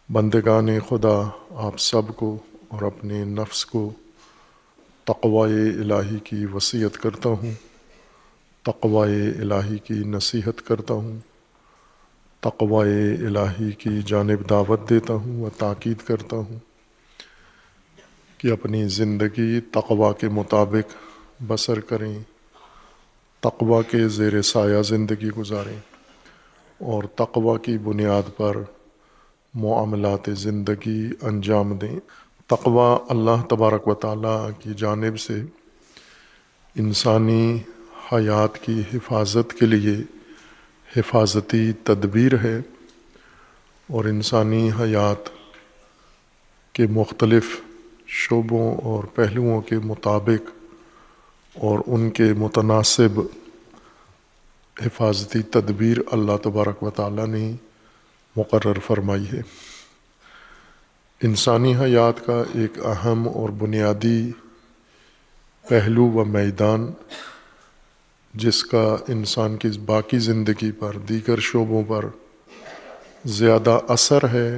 بندگان خدا، آپ سب کو اور اپنے نفس کو تقوی الہی کی وصیت کرتا ہوں، تقوی الہی کی نصیحت کرتا ہوں، تقوی الہی کی جانب دعوت دیتا ہوں و تاکید کرتا ہوں کہ اپنی زندگی تقوی کے مطابق بسر کریں، تقوی کے زیر سایہ زندگی گزاریں اور تقوی کی بنیاد پر معاملات زندگی انجام دیں۔ تقوی اللہ تبارک و تعالیٰ کی جانب سے انسانی حیات کی حفاظت کے لیے حفاظتی تدبیر ہے اور انسانی حیات کے مختلف شعبوں اور پہلوؤں کے مطابق اور ان کے متناسب حفاظتی تدبیر اللہ تبارک و تعالیٰ نے مقرر فرمائی ہے۔ انسانی حیات کا ایک اہم اور بنیادی پہلو و میدان جس کا انسان کی باقی زندگی پر، دیگر شعبوں پر زیادہ اثر ہے،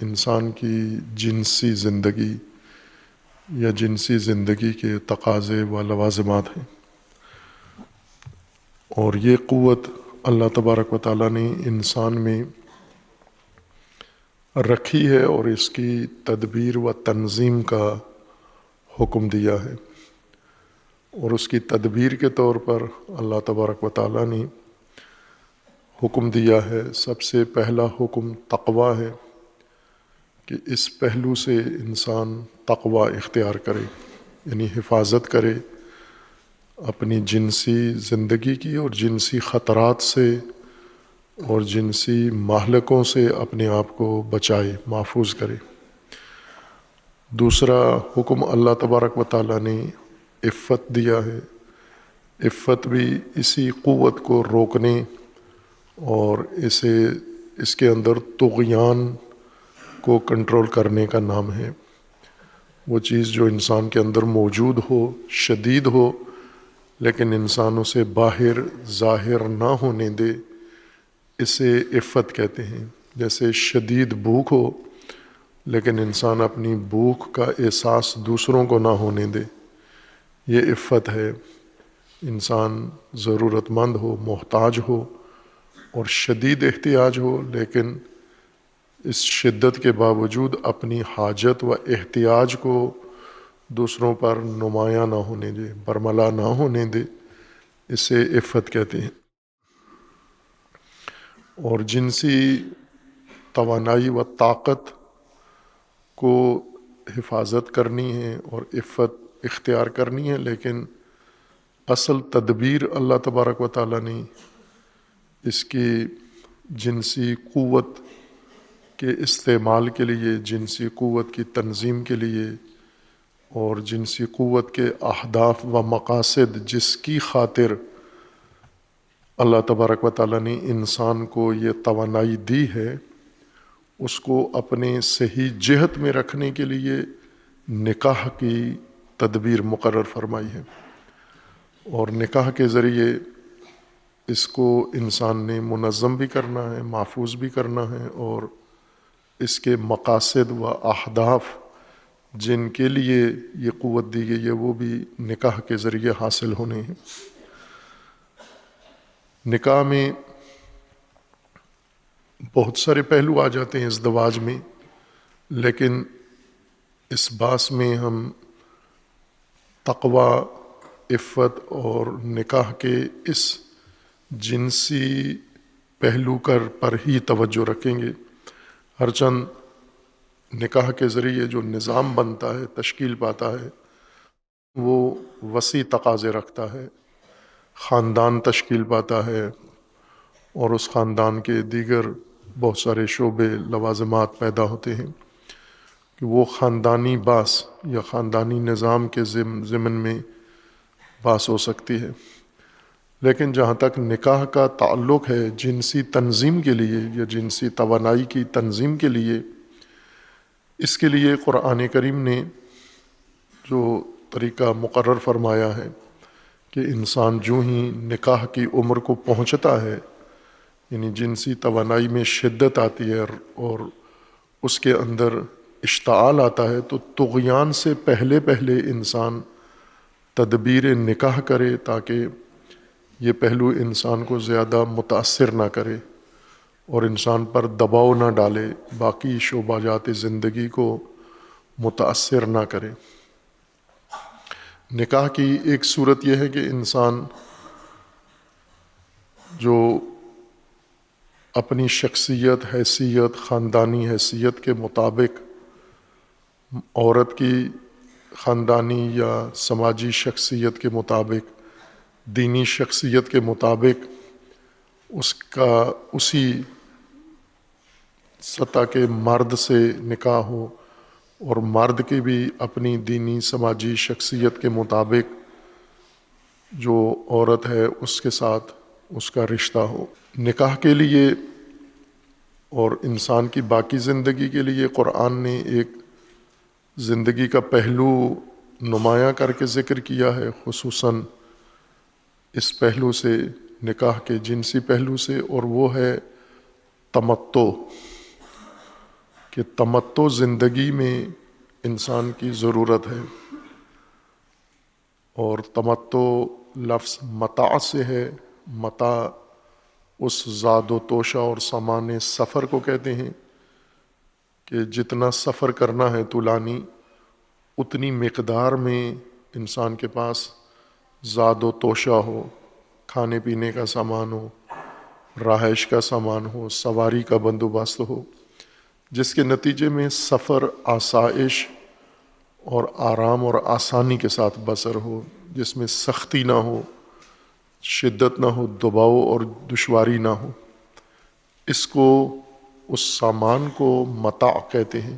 انسان کی جنسی زندگی یا جنسی زندگی کے تقاضے و لوازمات ہیں، اور یہ قوت اللہ تبارک و تعالیٰ نے انسان میں رکھی ہے اور اس کی تدبیر و تنظیم کا حکم دیا ہے۔ اور اس کی تدبیر کے طور پر اللہ تبارک و تعالیٰ نے حکم دیا ہے، سب سے پہلا حکم تقوی ہے کہ اس پہلو سے انسان تقوی اختیار کرے، یعنی حفاظت کرے اپنی جنسی زندگی کی اور جنسی خطرات سے اور جنسی مہلکوں سے اپنے آپ کو بچائے، محفوظ کرے۔ دوسرا حکم اللہ تبارک و تعالیٰ نے عفت دیا ہے۔ عفت بھی اسی قوت کو روکنے اور اس کے اندر طغیان کو کنٹرول کرنے کا نام ہے۔ وہ چیز جو انسان کے اندر موجود ہو، شدید ہو، لیکن انسان اسے باہر ظاہر نہ ہونے دے، اسے عفت کہتے ہیں۔ جیسے شدید بھوک ہو لیکن انسان اپنی بھوک کا احساس دوسروں کو نہ ہونے دے، یہ عفت ہے۔ انسان ضرورت مند ہو، محتاج ہو اور شدید احتیاج ہو، لیکن اس شدت کے باوجود اپنی حاجت و احتیاج کو دوسروں پر نمایاں نہ ہونے دے، برملا نہ ہونے دے، اسے عفت کہتے ہیں۔ اور جنسی توانائی و طاقت کو حفاظت کرنی ہے اور عفت اختیار کرنی ہے، لیکن اصل تدبیر اللہ تبارک و تعالیٰ نے اس کی جنسی قوت کے استعمال کے لیے، جنسی قوت کی تنظیم کے لیے اور جنسی قوت کے اہداف و مقاصد جس کی خاطر اللہ تبارک و تعالیٰ نے انسان کو یہ توانائی دی ہے، اس کو اپنے صحیح جہت میں رکھنے کے لیے نکاح کی تدبیر مقرر فرمائی ہے۔ اور نکاح کے ذریعے اس کو انسان نے منظم بھی کرنا ہے، محفوظ بھی کرنا ہے، اور اس کے مقاصد و اہداف جن کے لیے یہ قوت دی گئی ہے وہ بھی نکاح کے ذریعے حاصل ہونے ہیں۔ نکاح میں بہت سارے پہلو آ جاتے ہیں ازدواج میں، لیکن اس باس میں ہم تقوی، عفت اور نکاح کے اس جنسی پہلو پر ہی توجہ رکھیں گے۔ ہرچند نکاح کے ذریعے جو نظام بنتا ہے، تشکیل پاتا ہے، وہ وسیع تقاضے رکھتا ہے، خاندان تشکیل پاتا ہے اور اس خاندان کے دیگر بہت سارے شعبے، لوازمات پیدا ہوتے ہیں کہ وہ خاندانی باس یا خاندانی نظام کے ضمن میں باس ہو سکتی ہے۔ لیکن جہاں تک نکاح کا تعلق ہے جنسی تنظیم کے لیے یا جنسی توانائی کی تنظیم کے لیے، اس کے لیے قرآن کریم نے جو طریقہ مقرر فرمایا ہے کہ انسان جو ہی نکاح کی عمر کو پہنچتا ہے، یعنی جنسی توانائی میں شدت آتی ہے اور اس کے اندر اشتعال آتا ہے تو طغیان سے پہلے پہلے انسان تدبیر نکاح کرے تاکہ یہ پہلو انسان کو زیادہ متاثر نہ کرے اور انسان پر دباؤ نہ ڈالے، باقی شعبات زندگی کو متاثر نہ کرے۔ نکاح کی ایک صورت یہ ہے کہ انسان جو اپنی شخصیت، حیثیت، خاندانی حیثیت کے مطابق عورت کی خاندانی یا سماجی شخصیت کے مطابق، دینی شخصیت کے مطابق اس کا اسی سطح کے مرد سے نکاح ہو، اور مرد کی بھی اپنی دینی سماجی شخصیت کے مطابق جو عورت ہے اس کے ساتھ اس کا رشتہ ہو۔ نکاح کے لیے اور انسان کی باقی زندگی کے لیے قرآن نے ایک زندگی کا پہلو نمایاں کر کے ذکر کیا ہے، خصوصاً اس پہلو سے، نکاح کے جنسی پہلو سے، اور وہ ہے تمتع، کہ تمتع زندگی میں انسان کی ضرورت ہے۔ اور تمتع لفظ متاع سے ہے، متاع اس زاد و توشہ اور سامان سفر کو کہتے ہیں کہ جتنا سفر کرنا ہے طولانی، اتنی مقدار میں انسان کے پاس زاد و توشہ ہو، کھانے پینے کا سامان ہو، رہائش کا سامان ہو، سواری کا بندوبست ہو، جس کے نتیجے میں سفر آسائش اور آرام اور آسانی کے ساتھ بسر ہو، جس میں سختی نہ ہو، شدت نہ ہو، دباؤ اور دشواری نہ ہو۔ اس کو، اس سامان کو متاع کہتے ہیں،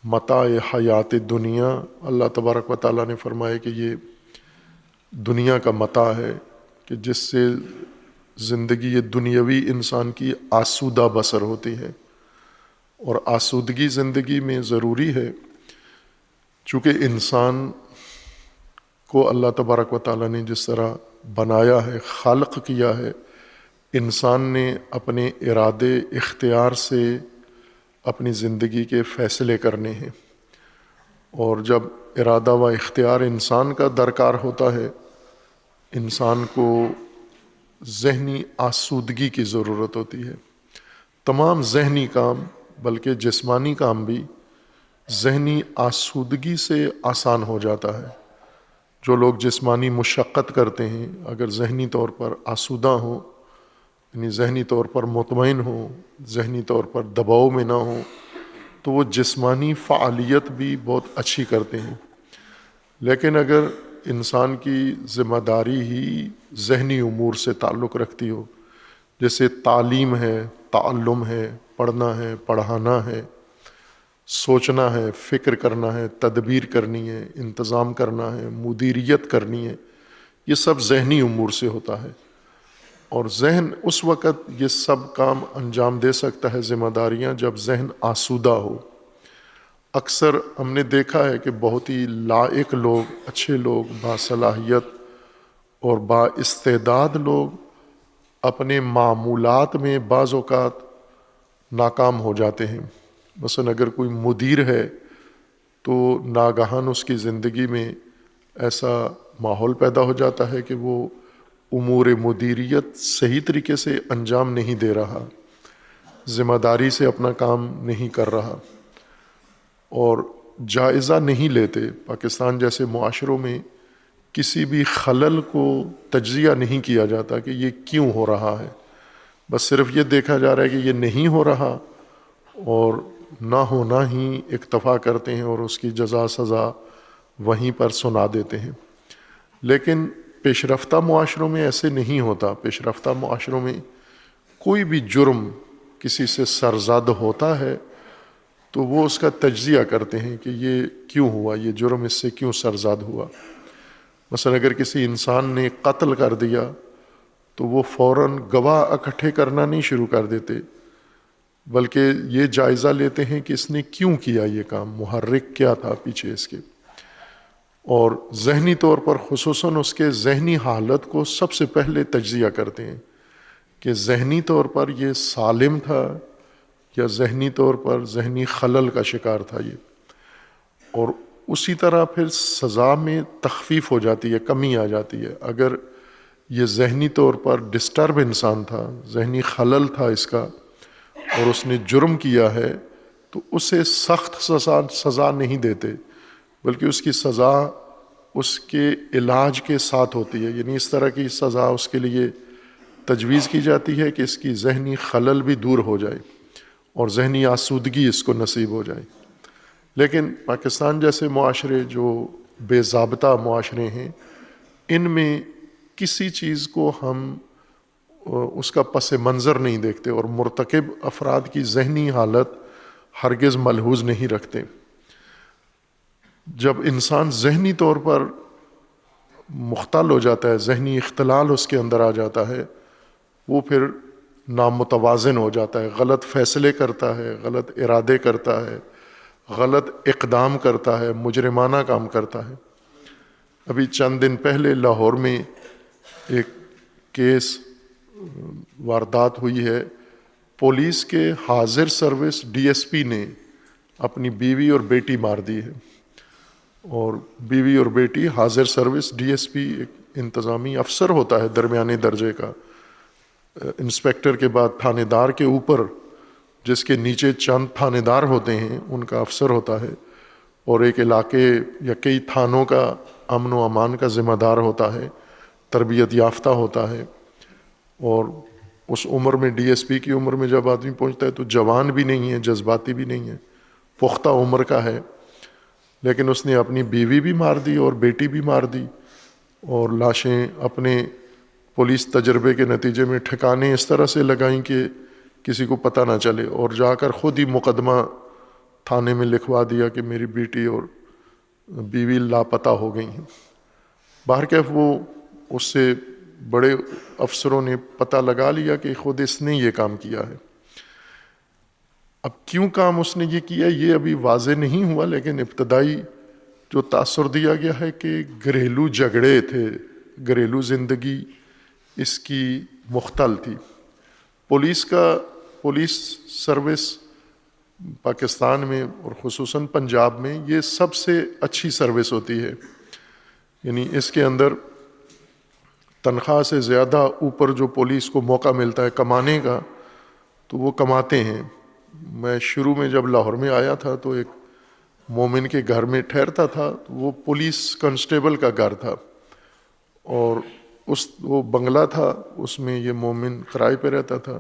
متاع حیات دنیا۔ اللہ تبارک و تعالیٰ نے فرمایا کہ یہ دنیا کا متاع ہے، کہ جس سے زندگی یہ دنیاوی انسان کی آسودہ بسر ہوتی ہے، اور آسودگی زندگی میں ضروری ہے، چونکہ انسان کو اللہ تبارک و تعالیٰ نے جس طرح بنایا ہے، خلق کیا ہے، انسان نے اپنے ارادے اختیار سے اپنی زندگی کے فیصلے کرنے ہیں، اور جب ارادہ و اختیار انسان کا درکار ہوتا ہے، انسان کو ذہنی آسودگی کی ضرورت ہوتی ہے۔ تمام ذہنی کام، بلکہ جسمانی کام بھی ذہنی آسودگی سے آسان ہو جاتا ہے۔ جو لوگ جسمانی مشقت کرتے ہیں، اگر ذہنی طور پر آسودہ ہوں، یعنی ذہنی طور پر مطمئن ہوں، ذہنی طور پر دباؤ میں نہ ہوں، تو وہ جسمانی فعالیت بھی بہت اچھی کرتے ہیں۔ لیکن اگر انسان کی ذمہ داری ہی ذہنی امور سے تعلق رکھتی ہو، جیسے تعلیم ہے، تعلم ہے، پڑھنا ہے، پڑھانا ہے، سوچنا ہے، فکر کرنا ہے، تدبیر کرنی ہے، انتظام کرنا ہے، مدیریت کرنی ہے، یہ سب ذہنی امور سے ہوتا ہے۔ اور ذہن اس وقت یہ سب کام انجام دے سکتا ہے، ذمہ داریاں، جب ذہن آسودہ ہو۔ اکثر ہم نے دیکھا ہے کہ بہت ہی لائق لوگ، اچھے لوگ، باصلاحیت اور با استعداد لوگ اپنے معمولات میں بعض اوقات ناکام ہو جاتے ہیں۔ مثلا اگر کوئی مدیر ہے تو ناگہان اس کی زندگی میں ایسا ماحول پیدا ہو جاتا ہے کہ وہ امور مدیریت صحیح طریقے سے انجام نہیں دے رہا، ذمہ داری سے اپنا کام نہیں کر رہا، اور جائزہ نہیں لیتے۔ پاکستان جیسے معاشروں میں کسی بھی خلل کو تجزیہ نہیں کیا جاتا کہ یہ کیوں ہو رہا ہے، بس صرف یہ دیکھا جا رہا ہے کہ یہ نہیں ہو رہا، اور نہ ہونا ہی اکتفا کرتے ہیں اور اس کی جزا سزا وہیں پر سنا دیتے ہیں۔ لیکن پیش رفتہ معاشروں میں ایسے نہیں ہوتا۔ پیش رفتہ معاشروں میں کوئی بھی جرم کسی سے سرزد ہوتا ہے تو وہ اس کا تجزیہ کرتے ہیں کہ یہ کیوں ہوا، یہ جرم اس سے کیوں سرزد ہوا۔ مثلا اگر کسی انسان نے قتل کر دیا تو وہ فوراً گواہ اکٹھے کرنا نہیں شروع کر دیتے، بلکہ یہ جائزہ لیتے ہیں کہ اس نے کیوں کیا یہ کام، محرک کیا تھا پیچھے اس کے، اور ذہنی طور پر خصوصاً اس کے ذہنی حالت کو سب سے پہلے تجزیہ کرتے ہیں کہ ذہنی طور پر یہ سالم تھا یا ذہنی طور پر ذہنی خلل کا شکار تھا یہ، اور اسی طرح پھر سزا میں تخفیف ہو جاتی ہے، کمی آ جاتی ہے۔ اگر یہ ذہنی طور پر ڈسٹرب انسان تھا، ذہنی خلل تھا اس کا، اور اس نے جرم کیا ہے، تو اسے سخت سزا نہیں دیتے، بلکہ اس کی سزا اس کے علاج کے ساتھ ہوتی ہے۔ یعنی اس طرح کی سزا اس کے لیے تجویز کی جاتی ہے کہ اس کی ذہنی خلل بھی دور ہو جائے اور ذہنی آسودگی اس کو نصیب ہو جائے۔ لیکن پاکستان جیسے معاشرے جو بے ضابطہ معاشرے ہیں، ان میں کسی چیز کو ہم اس کا پس منظر نہیں دیکھتے، اور مرتکب افراد کی ذہنی حالت ہرگز ملحوظ نہیں رکھتے۔ جب انسان ذہنی طور پر مختل ہو جاتا ہے، ذہنی اختلال اس کے اندر آ جاتا ہے، وہ پھر نامتوازن ہو جاتا ہے، غلط فیصلے کرتا ہے، غلط ارادے کرتا ہے، غلط اقدام کرتا ہے، مجرمانہ کام کرتا ہے۔ ابھی چند دن پہلے لاہور میں ایک کیس واردات ہوئی ہے، پولیس کے حاضر سروس ڈی ایس پی نے اپنی بیوی اور بیٹی مار دی ہے، اور بیوی اور بیٹی حاضر سروس ڈی ایس پی ایک انتظامی افسر ہوتا ہے درمیانے درجے کا، انسپیکٹر کے بعد تھانے دار کے اوپر جس کے نیچے چند تھانے دار ہوتے ہیں ان کا افسر ہوتا ہے، اور ایک علاقے یا کئی تھانوں کا امن و امان کا ذمہ دار ہوتا ہے، تربیت یافتہ ہوتا ہے۔ اور اس عمر میں، ڈی ایس پی کی عمر میں جب آدمی پہنچتا ہے تو جوان بھی نہیں ہے، جذباتی بھی نہیں ہے، پختہ عمر کا ہے، لیکن اس نے اپنی بیوی بھی مار دی اور بیٹی بھی مار دی، اور لاشیں اپنے پولیس تجربے کے نتیجے میں ٹھکانے اس طرح سے لگائیں کہ کسی کو پتہ نہ چلے، اور جا کر خود ہی مقدمہ تھانے میں لکھوا دیا کہ میری بیٹی اور بیوی لاپتہ ہو گئی ہیں۔ بہرکیف وہ اس سے بڑے افسروں نے پتہ لگا لیا کہ خود اس نے یہ کام کیا ہے۔ اب کیوں کام اس نے یہ کیا یہ ابھی واضح نہیں ہوا، لیکن ابتدائی جو تاثر دیا گیا ہے کہ گھریلو جھگڑے تھے، گھریلو زندگی اس کی مختل تھی۔ پولیس سروس پاکستان میں اور خصوصاً پنجاب میں یہ سب سے اچھی سروس ہوتی ہے، یعنی اس کے اندر تنخواہ سے زیادہ اوپر جو پولیس کو موقع ملتا ہے کمانے کا تو وہ کماتے ہیں۔ میں شروع میں جب لاہور میں آیا تھا تو ایک مومن کے گھر میں ٹھہرتا تھا، وہ پولیس کانسٹیبل کا گھر تھا، اور وہ بنگلہ تھا، اس میں یہ مومن کرائے پہ رہتا تھا،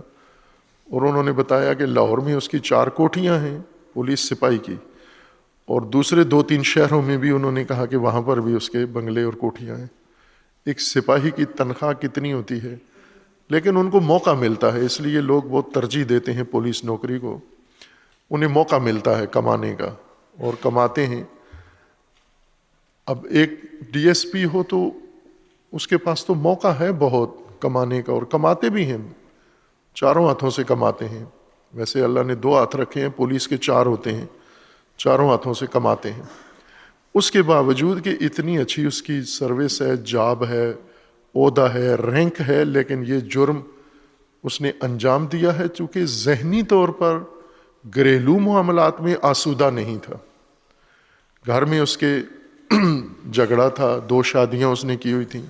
اور انہوں نے بتایا کہ لاہور میں اس کی 4 کوٹھیاں ہیں پولیس سپاہی کی، اور دوسرے 2-3 شہروں میں بھی انہوں نے کہا کہ وہاں پر بھی اس کے بنگلے اور کوٹھیاں ہیں۔ ایک سپاہی کی تنخواہ کتنی ہوتی ہے، لیکن ان کو موقع ملتا ہے، اس لیے لوگ بہت ترجیح دیتے ہیں پولیس نوکری کو، انہیں موقع ملتا ہے کمانے کا اور کماتے ہیں۔ اب ایک ڈی ایس پی ہو تو اس کے پاس تو موقع ہے بہت کمانے کا، اور کماتے بھی ہیں، چاروں ہاتھوں سے کماتے ہیں۔ ویسے اللہ نے 2 ہاتھ رکھے ہیں، پولیس کے 4 ہوتے ہیں، چاروں ہاتھوں سے کماتے ہیں۔ اس کے باوجود کہ اتنی اچھی اس کی سروس ہے، جاب ہے، عہدہ ہے، رینک ہے، لیکن یہ جرم اس نے انجام دیا ہے چونکہ ذہنی طور پر گھریلو معاملات میں آسودہ نہیں تھا۔ گھر میں اس کے جھگڑا تھا، 2 شادیاں اس نے کی ہوئی تھیں،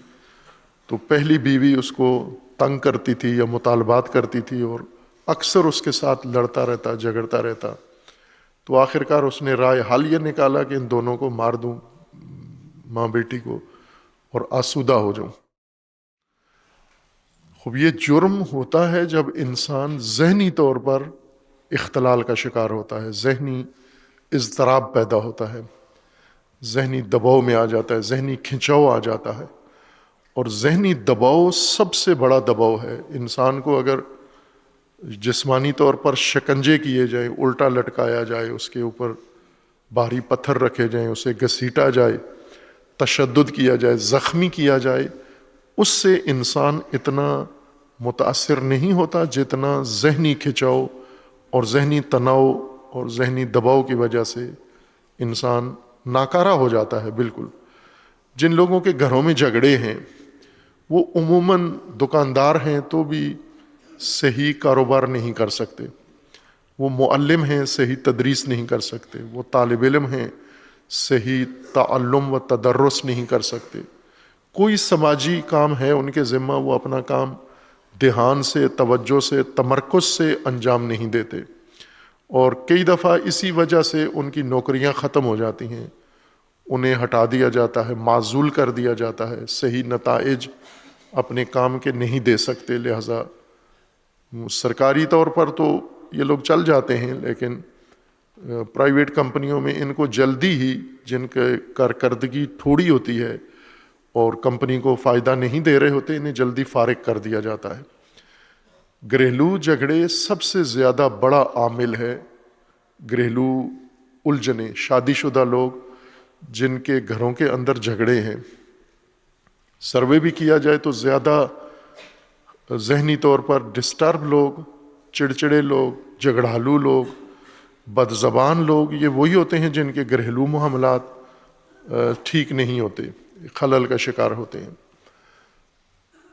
تو پہلی بیوی اس کو تنگ کرتی تھی یا مطالبات کرتی تھی اور اکثر اس کے ساتھ لڑتا رہتا، جھگڑتا رہتا، تو آخرکار اس نے رائے حل یہ نکالا کہ ان دونوں کو مار دوں، ماں بیٹی کو، اور آسودہ ہو جاؤں۔ خوب یہ جرم ہوتا ہے جب انسان ذہنی طور پر اختلال کا شکار ہوتا ہے، ذہنی اضطراب پیدا ہوتا ہے، ذہنی دباؤ میں آ جاتا ہے، ذہنی کھنچاؤ آ جاتا ہے، اور ذہنی دباؤ سب سے بڑا دباؤ ہے۔ انسان کو اگر جسمانی طور پر شکنجے کیے جائیں، الٹا لٹکایا جائے، اس کے اوپر بھاری پتھر رکھے جائیں، اسے گھسیٹا جائے، تشدد کیا جائے، زخمی کیا جائے، اس سے انسان اتنا متاثر نہیں ہوتا جتنا ذہنی کھنچاؤ اور ذہنی تناؤ اور ذہنی دباؤ کی وجہ سے انسان ناکارہ ہو جاتا ہے۔ بالکل جن لوگوں کے گھروں میں جھگڑے ہیں وہ عموماً دکاندار ہیں تو بھی صحیح کاروبار نہیں کر سکتے، وہ معلم ہیں صحیح تدریس نہیں کر سکتے، وہ طالب علم ہیں صحیح تعلم و تدرس نہیں کر سکتے، کوئی سماجی کام ہے ان کے ذمہ وہ اپنا کام دھیان سے، توجہ سے، تمرکز سے انجام نہیں دیتے، اور کئی دفعہ اسی وجہ سے ان کی نوکریاں ختم ہو جاتی ہیں، انہیں ہٹا دیا جاتا ہے، معزول کر دیا جاتا ہے، صحیح نتائج اپنے کام کے نہیں دے سکتے۔ لہٰذا سرکاری طور پر تو یہ لوگ چل جاتے ہیں، لیکن پرائیویٹ کمپنیوں میں ان کو جلدی ہی، جن کے کارکردگی تھوڑی ہوتی ہے اور کمپنی کو فائدہ نہیں دے رہے ہوتے، انہیں جلدی فارغ کر دیا جاتا ہے۔ گھریلو جھگڑے سب سے زیادہ بڑا عامل ہے، گھریلو الجھنیں، شادی شدہ لوگ جن کے گھروں کے اندر جھگڑے ہیں، سروے بھی کیا جائے تو زیادہ ذہنی طور پر ڈسٹرب لوگ، چڑچڑے لوگ، جھگڑالو لوگ، بد زبان لوگ، یہ وہی ہوتے ہیں جن کے گھریلو معاملات ٹھیک نہیں ہوتے، خلل کا شکار ہوتے ہیں۔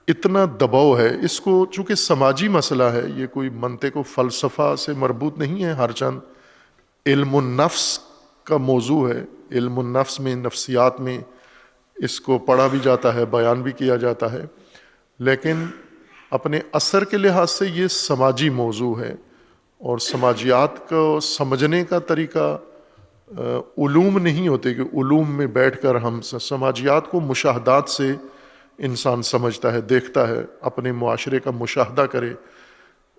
اتنا دباؤ ہے اس کو، چونکہ سماجی مسئلہ ہے، یہ کوئی منطق و فلسفہ سے مربوط نہیں ہے، ہر چند علم النفس کا موضوع ہے، علم النفس میں، نفسیات میں اس کو پڑھا بھی جاتا ہے، بیان بھی کیا جاتا ہے، لیکن اپنے اثر کے لحاظ سے یہ سماجی موضوع ہے، اور سماجیات کو سمجھنے کا طریقہ علوم نہیں ہوتے کہ علوم میں بیٹھ کر ہم سماجیات کو مشاہدات سے انسان سمجھتا ہے، دیکھتا ہے، اپنے معاشرے کا مشاہدہ کرے،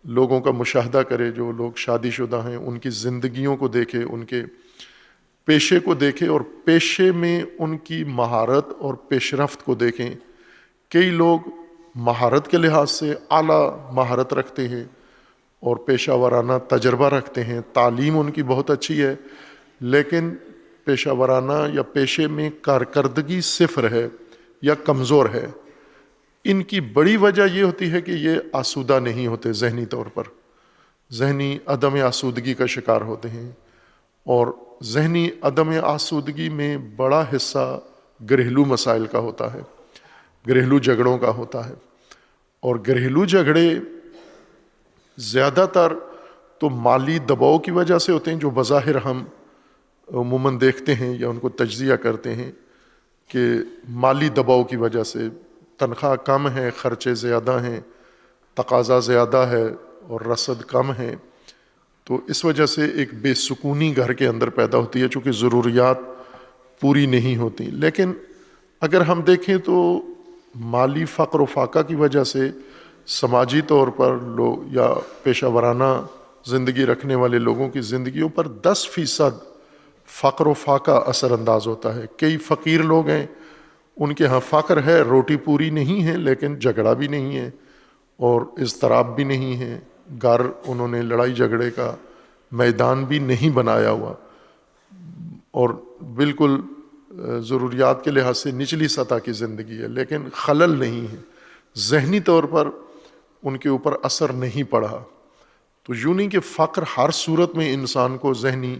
لوگوں کا مشاہدہ کرے، جو لوگ شادی شدہ ہیں ان کی زندگیوں کو دیکھے، ان کے پیشے کو دیکھے، اور پیشے میں ان کی مہارت اور پیش رفت کو دیکھیں۔ کئی لوگ مہارت کے لحاظ سے اعلیٰ مہارت رکھتے ہیں اور پیشہ ورانہ تجربہ رکھتے ہیں، تعلیم ان کی بہت اچھی ہے، لیکن پیشہ ورانہ یا پیشے میں کارکردگی صفر ہے یا کمزور ہے۔ ان کی بڑی وجہ یہ ہوتی ہے کہ یہ آسودہ نہیں ہوتے، ذہنی طور پر ذہنی عدم آسودگی کا شکار ہوتے ہیں، اور ذہنی عدم آسودگی میں بڑا حصہ گھریلو مسائل کا ہوتا ہے، گھریلو جھگڑوں کا ہوتا ہے، اور گھریلو جھگڑے زیادہ تر تو مالی دباؤ کی وجہ سے ہوتے ہیں، جو بظاہر ہم عموماً دیکھتے ہیں یا ان کو تجزیہ کرتے ہیں کہ مالی دباؤ کی وجہ سے تنخواہ کم ہے، خرچے زیادہ ہیں، تقاضا زیادہ ہے اور رسد کم ہے، تو اس وجہ سے ایک بے سکونی گھر کے اندر پیدا ہوتی ہے، چونکہ ضروریات پوری نہیں ہوتی۔ لیکن اگر ہم دیکھیں تو مالی فقر و فاقہ کی وجہ سے سماجی طور پر لوگ یا پیشہ ورانہ زندگی رکھنے والے لوگوں کی زندگیوں پر 10% فقر و فاقہ اثر انداز ہوتا ہے۔ کئی فقیر لوگ ہیں، ان کے ہاں فقر ہے، روٹی پوری نہیں ہے، لیکن جھگڑا بھی نہیں ہے اور اضطراب بھی نہیں ہے، گھر انہوں نے لڑائی جھگڑے کا میدان بھی نہیں بنایا ہوا، اور بالکل ضروریات کے لحاظ سے نچلی سطح کی زندگی ہے، لیکن خلل نہیں ہے، ذہنی طور پر ان کے اوپر اثر نہیں پڑا۔ تو یوں نہیں کہ فقر ہر صورت میں انسان کو ذہنی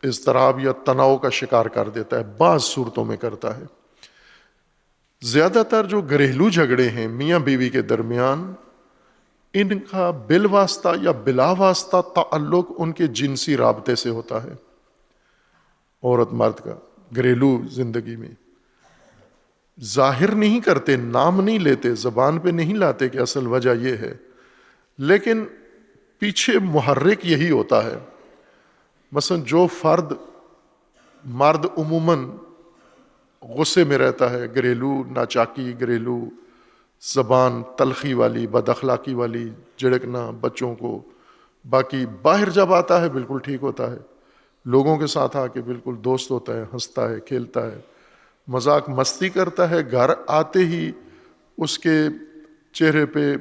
اضطراب یا تناؤ کا شکار کر دیتا ہے، بعض صورتوں میں کرتا ہے۔ زیادہ تر جو گھریلو جھگڑے ہیں میاں بیوی کے درمیان، ان کا بالواسطہ یا بلا واسطہ تعلق ان کے جنسی رابطے سے ہوتا ہے، عورت مرد کا گھریلو زندگی میں ظاہر نہیں کرتے، نام نہیں لیتے، زبان پہ نہیں لاتے کہ اصل وجہ یہ ہے، لیکن پیچھے محرک یہی ہوتا ہے۔ مثلا جو فرد مرد عموماً غصے میں رہتا ہے، گھریلو ناچاکی، گھریلو زبان تلخی والی، بد اخلاقی والی، جھڑکنا بچوں کو، باقی باہر جب آتا ہے بالکل ٹھیک ہوتا ہے، لوگوں کے ساتھ آ کے بالکل دوست ہوتا ہے، ہنستا ہے، کھیلتا ہے، مذاق مستی کرتا ہے، گھر آتے ہی اس کے چہرے پہ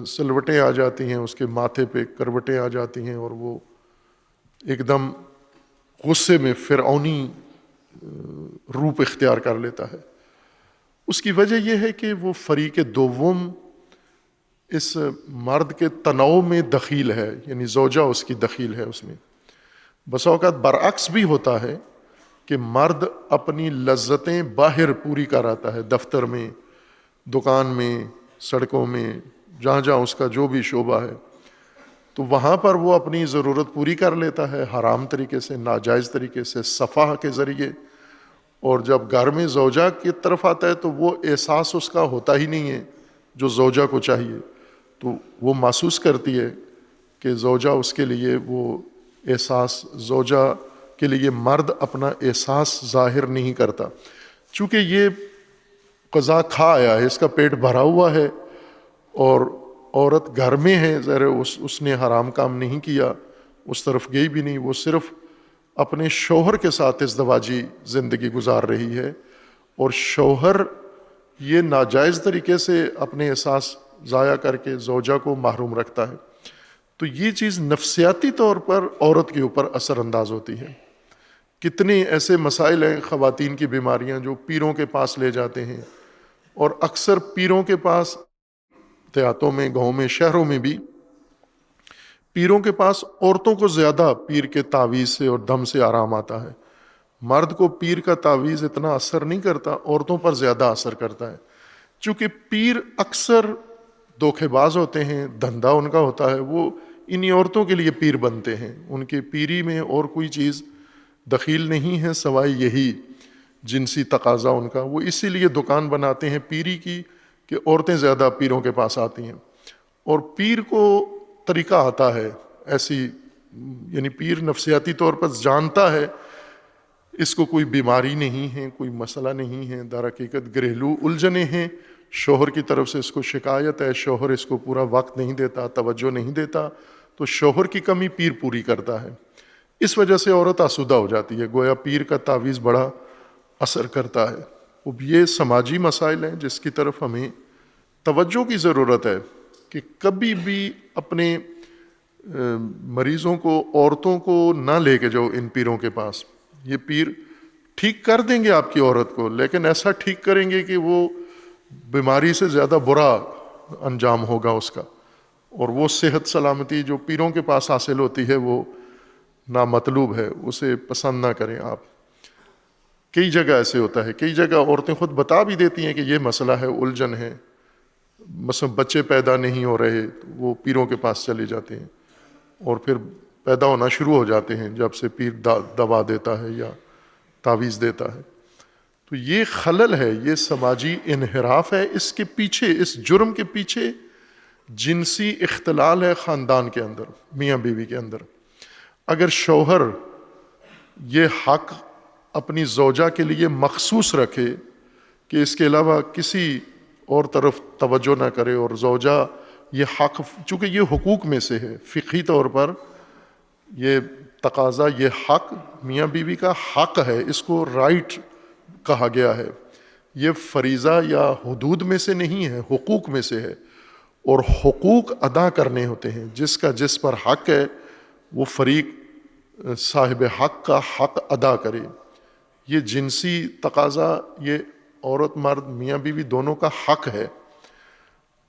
سلوٹیں آ جاتی ہیں، اس کے ماتھے پہ کروٹیں آ جاتی ہیں، اور وہ ایک دم غصے میں فرعونی روپ اختیار کر لیتا ہے۔ اس کی وجہ یہ ہے کہ وہ فریق دوم اس مرد کے تناؤ میں دخیل ہے، یعنی زوجہ اس کی دخیل ہے اس میں۔ بسا اوقات برعکس بھی ہوتا ہے کہ مرد اپنی لذتیں باہر پوری کر آتا ہے، دفتر میں، دکان میں، سڑکوں میں، جہاں جہاں اس کا جو بھی شعبہ ہے، تو وہاں پر وہ اپنی ضرورت پوری کر لیتا ہے حرام طریقے سے، ناجائز طریقے سے، صفح کے ذریعے. اور جب گھر میں زوجہ کی طرف آتا ہے تو وہ احساس اس کا ہوتا ہی نہیں ہے جو زوجہ کو چاہیے. تو وہ محسوس کرتی ہے کہ زوجہ اس کے لیے وہ احساس، زوجہ کے لیے مرد اپنا احساس ظاہر نہیں کرتا، چونکہ یہ قضا کھا آیا ہے، اس کا پیٹ بھرا ہوا ہے اور عورت گھر میں ہے. ظاہر اس نے حرام کام نہیں کیا، اس طرف گئی بھی نہیں، وہ صرف اپنے شوہر کے ساتھ ازدواجی زندگی گزار رہی ہے، اور شوہر یہ ناجائز طریقے سے اپنے احساس ضائع کر کے زوجہ کو محروم رکھتا ہے. تو یہ چیز نفسیاتی طور پر عورت کے اوپر اثر انداز ہوتی ہے. کتنے ایسے مسائل ہیں، خواتین کی بیماریاں جو پیروں کے پاس لے جاتے ہیں، اور اکثر پیروں کے پاس دیہاتوں میں، گاؤں میں، شہروں میں بھی پیروں کے پاس عورتوں کو زیادہ پیر کے تعویذ سے اور دم سے آرام آتا ہے. مرد کو پیر کا تعویذ اتنا اثر نہیں کرتا، عورتوں پر زیادہ اثر کرتا ہے، چونکہ پیر اکثر دھوکے باز ہوتے ہیں، دھندا ان کا ہوتا ہے، وہ انہی عورتوں کے لیے پیر بنتے ہیں. ان کی پیری میں اور کوئی چیز دخیل نہیں ہے سوائے یہی جنسی تقاضا ان کا. وہ اسی لیے دکان بناتے ہیں پیری کی کہ عورتیں زیادہ پیروں کے پاس آتی ہیں. اور پیر کو طریقہ آتا ہے ایسی، یعنی پیر نفسیاتی طور پر جانتا ہے اس کو کوئی بیماری نہیں ہے، کوئی مسئلہ نہیں ہے، در حقیقت گھریلو الجھنیں ہیں، شوہر کی طرف سے اس کو شکایت ہے، شوہر اس کو پورا وقت نہیں دیتا، توجہ نہیں دیتا، تو شوہر کی کمی پیر پوری کرتا ہے. اس وجہ سے عورت آسودہ ہو جاتی ہے، گویا پیر کا تعویذ بڑا اثر کرتا ہے. اب یہ سماجی مسائل ہیں جس کی طرف ہمیں توجہ کی ضرورت ہے کہ کبھی بھی اپنے مریضوں کو، عورتوں کو نہ لے کے جاؤ ان پیروں کے پاس. یہ پیر ٹھیک کر دیں گے آپ کی عورت کو، لیکن ایسا ٹھیک کریں گے کہ وہ بیماری سے زیادہ برا انجام ہوگا اس کا، اور وہ صحت سلامتی جو پیروں کے پاس حاصل ہوتی ہے وہ نامطلوب ہے، اسے پسند نہ کریں آپ. کئی جگہ ایسے ہوتا ہے، کئی جگہ عورتیں خود بتا بھی دیتی ہیں کہ یہ مسئلہ ہے، الجھن ہے، مثلا بچے پیدا نہیں ہو رہے، وہ پیروں کے پاس چلے جاتے ہیں، اور پھر پیدا ہونا شروع ہو جاتے ہیں جب سے پیر دوا دیتا ہے یا تعویذ دیتا ہے. تو یہ خلل ہے، یہ سماجی انحراف ہے. اس کے پیچھے، اس جرم کے پیچھے جنسی اختلال ہے خاندان کے اندر، میاں بیوی کے اندر. اگر شوہر یہ حق اپنی زوجہ کے لیے مخصوص رکھے کہ اس کے علاوہ کسی اور طرف توجہ نہ کرے، اور زوجہ یہ حق، چونکہ یہ حقوق میں سے ہے، فقہی طور پر یہ تقاضا، یہ حق میاں بیوی کا حق ہے، اس کو رائٹ کہا گیا ہے. یہ فریضہ یا حدود میں سے نہیں ہے، حقوق میں سے ہے، اور حقوق ادا کرنے ہوتے ہیں. جس کا جس پر حق ہے وہ فریق صاحب حق کا حق ادا کرے. یہ جنسی تقاضا، یہ عورت مرد میاں بیوی دونوں کا حق ہے،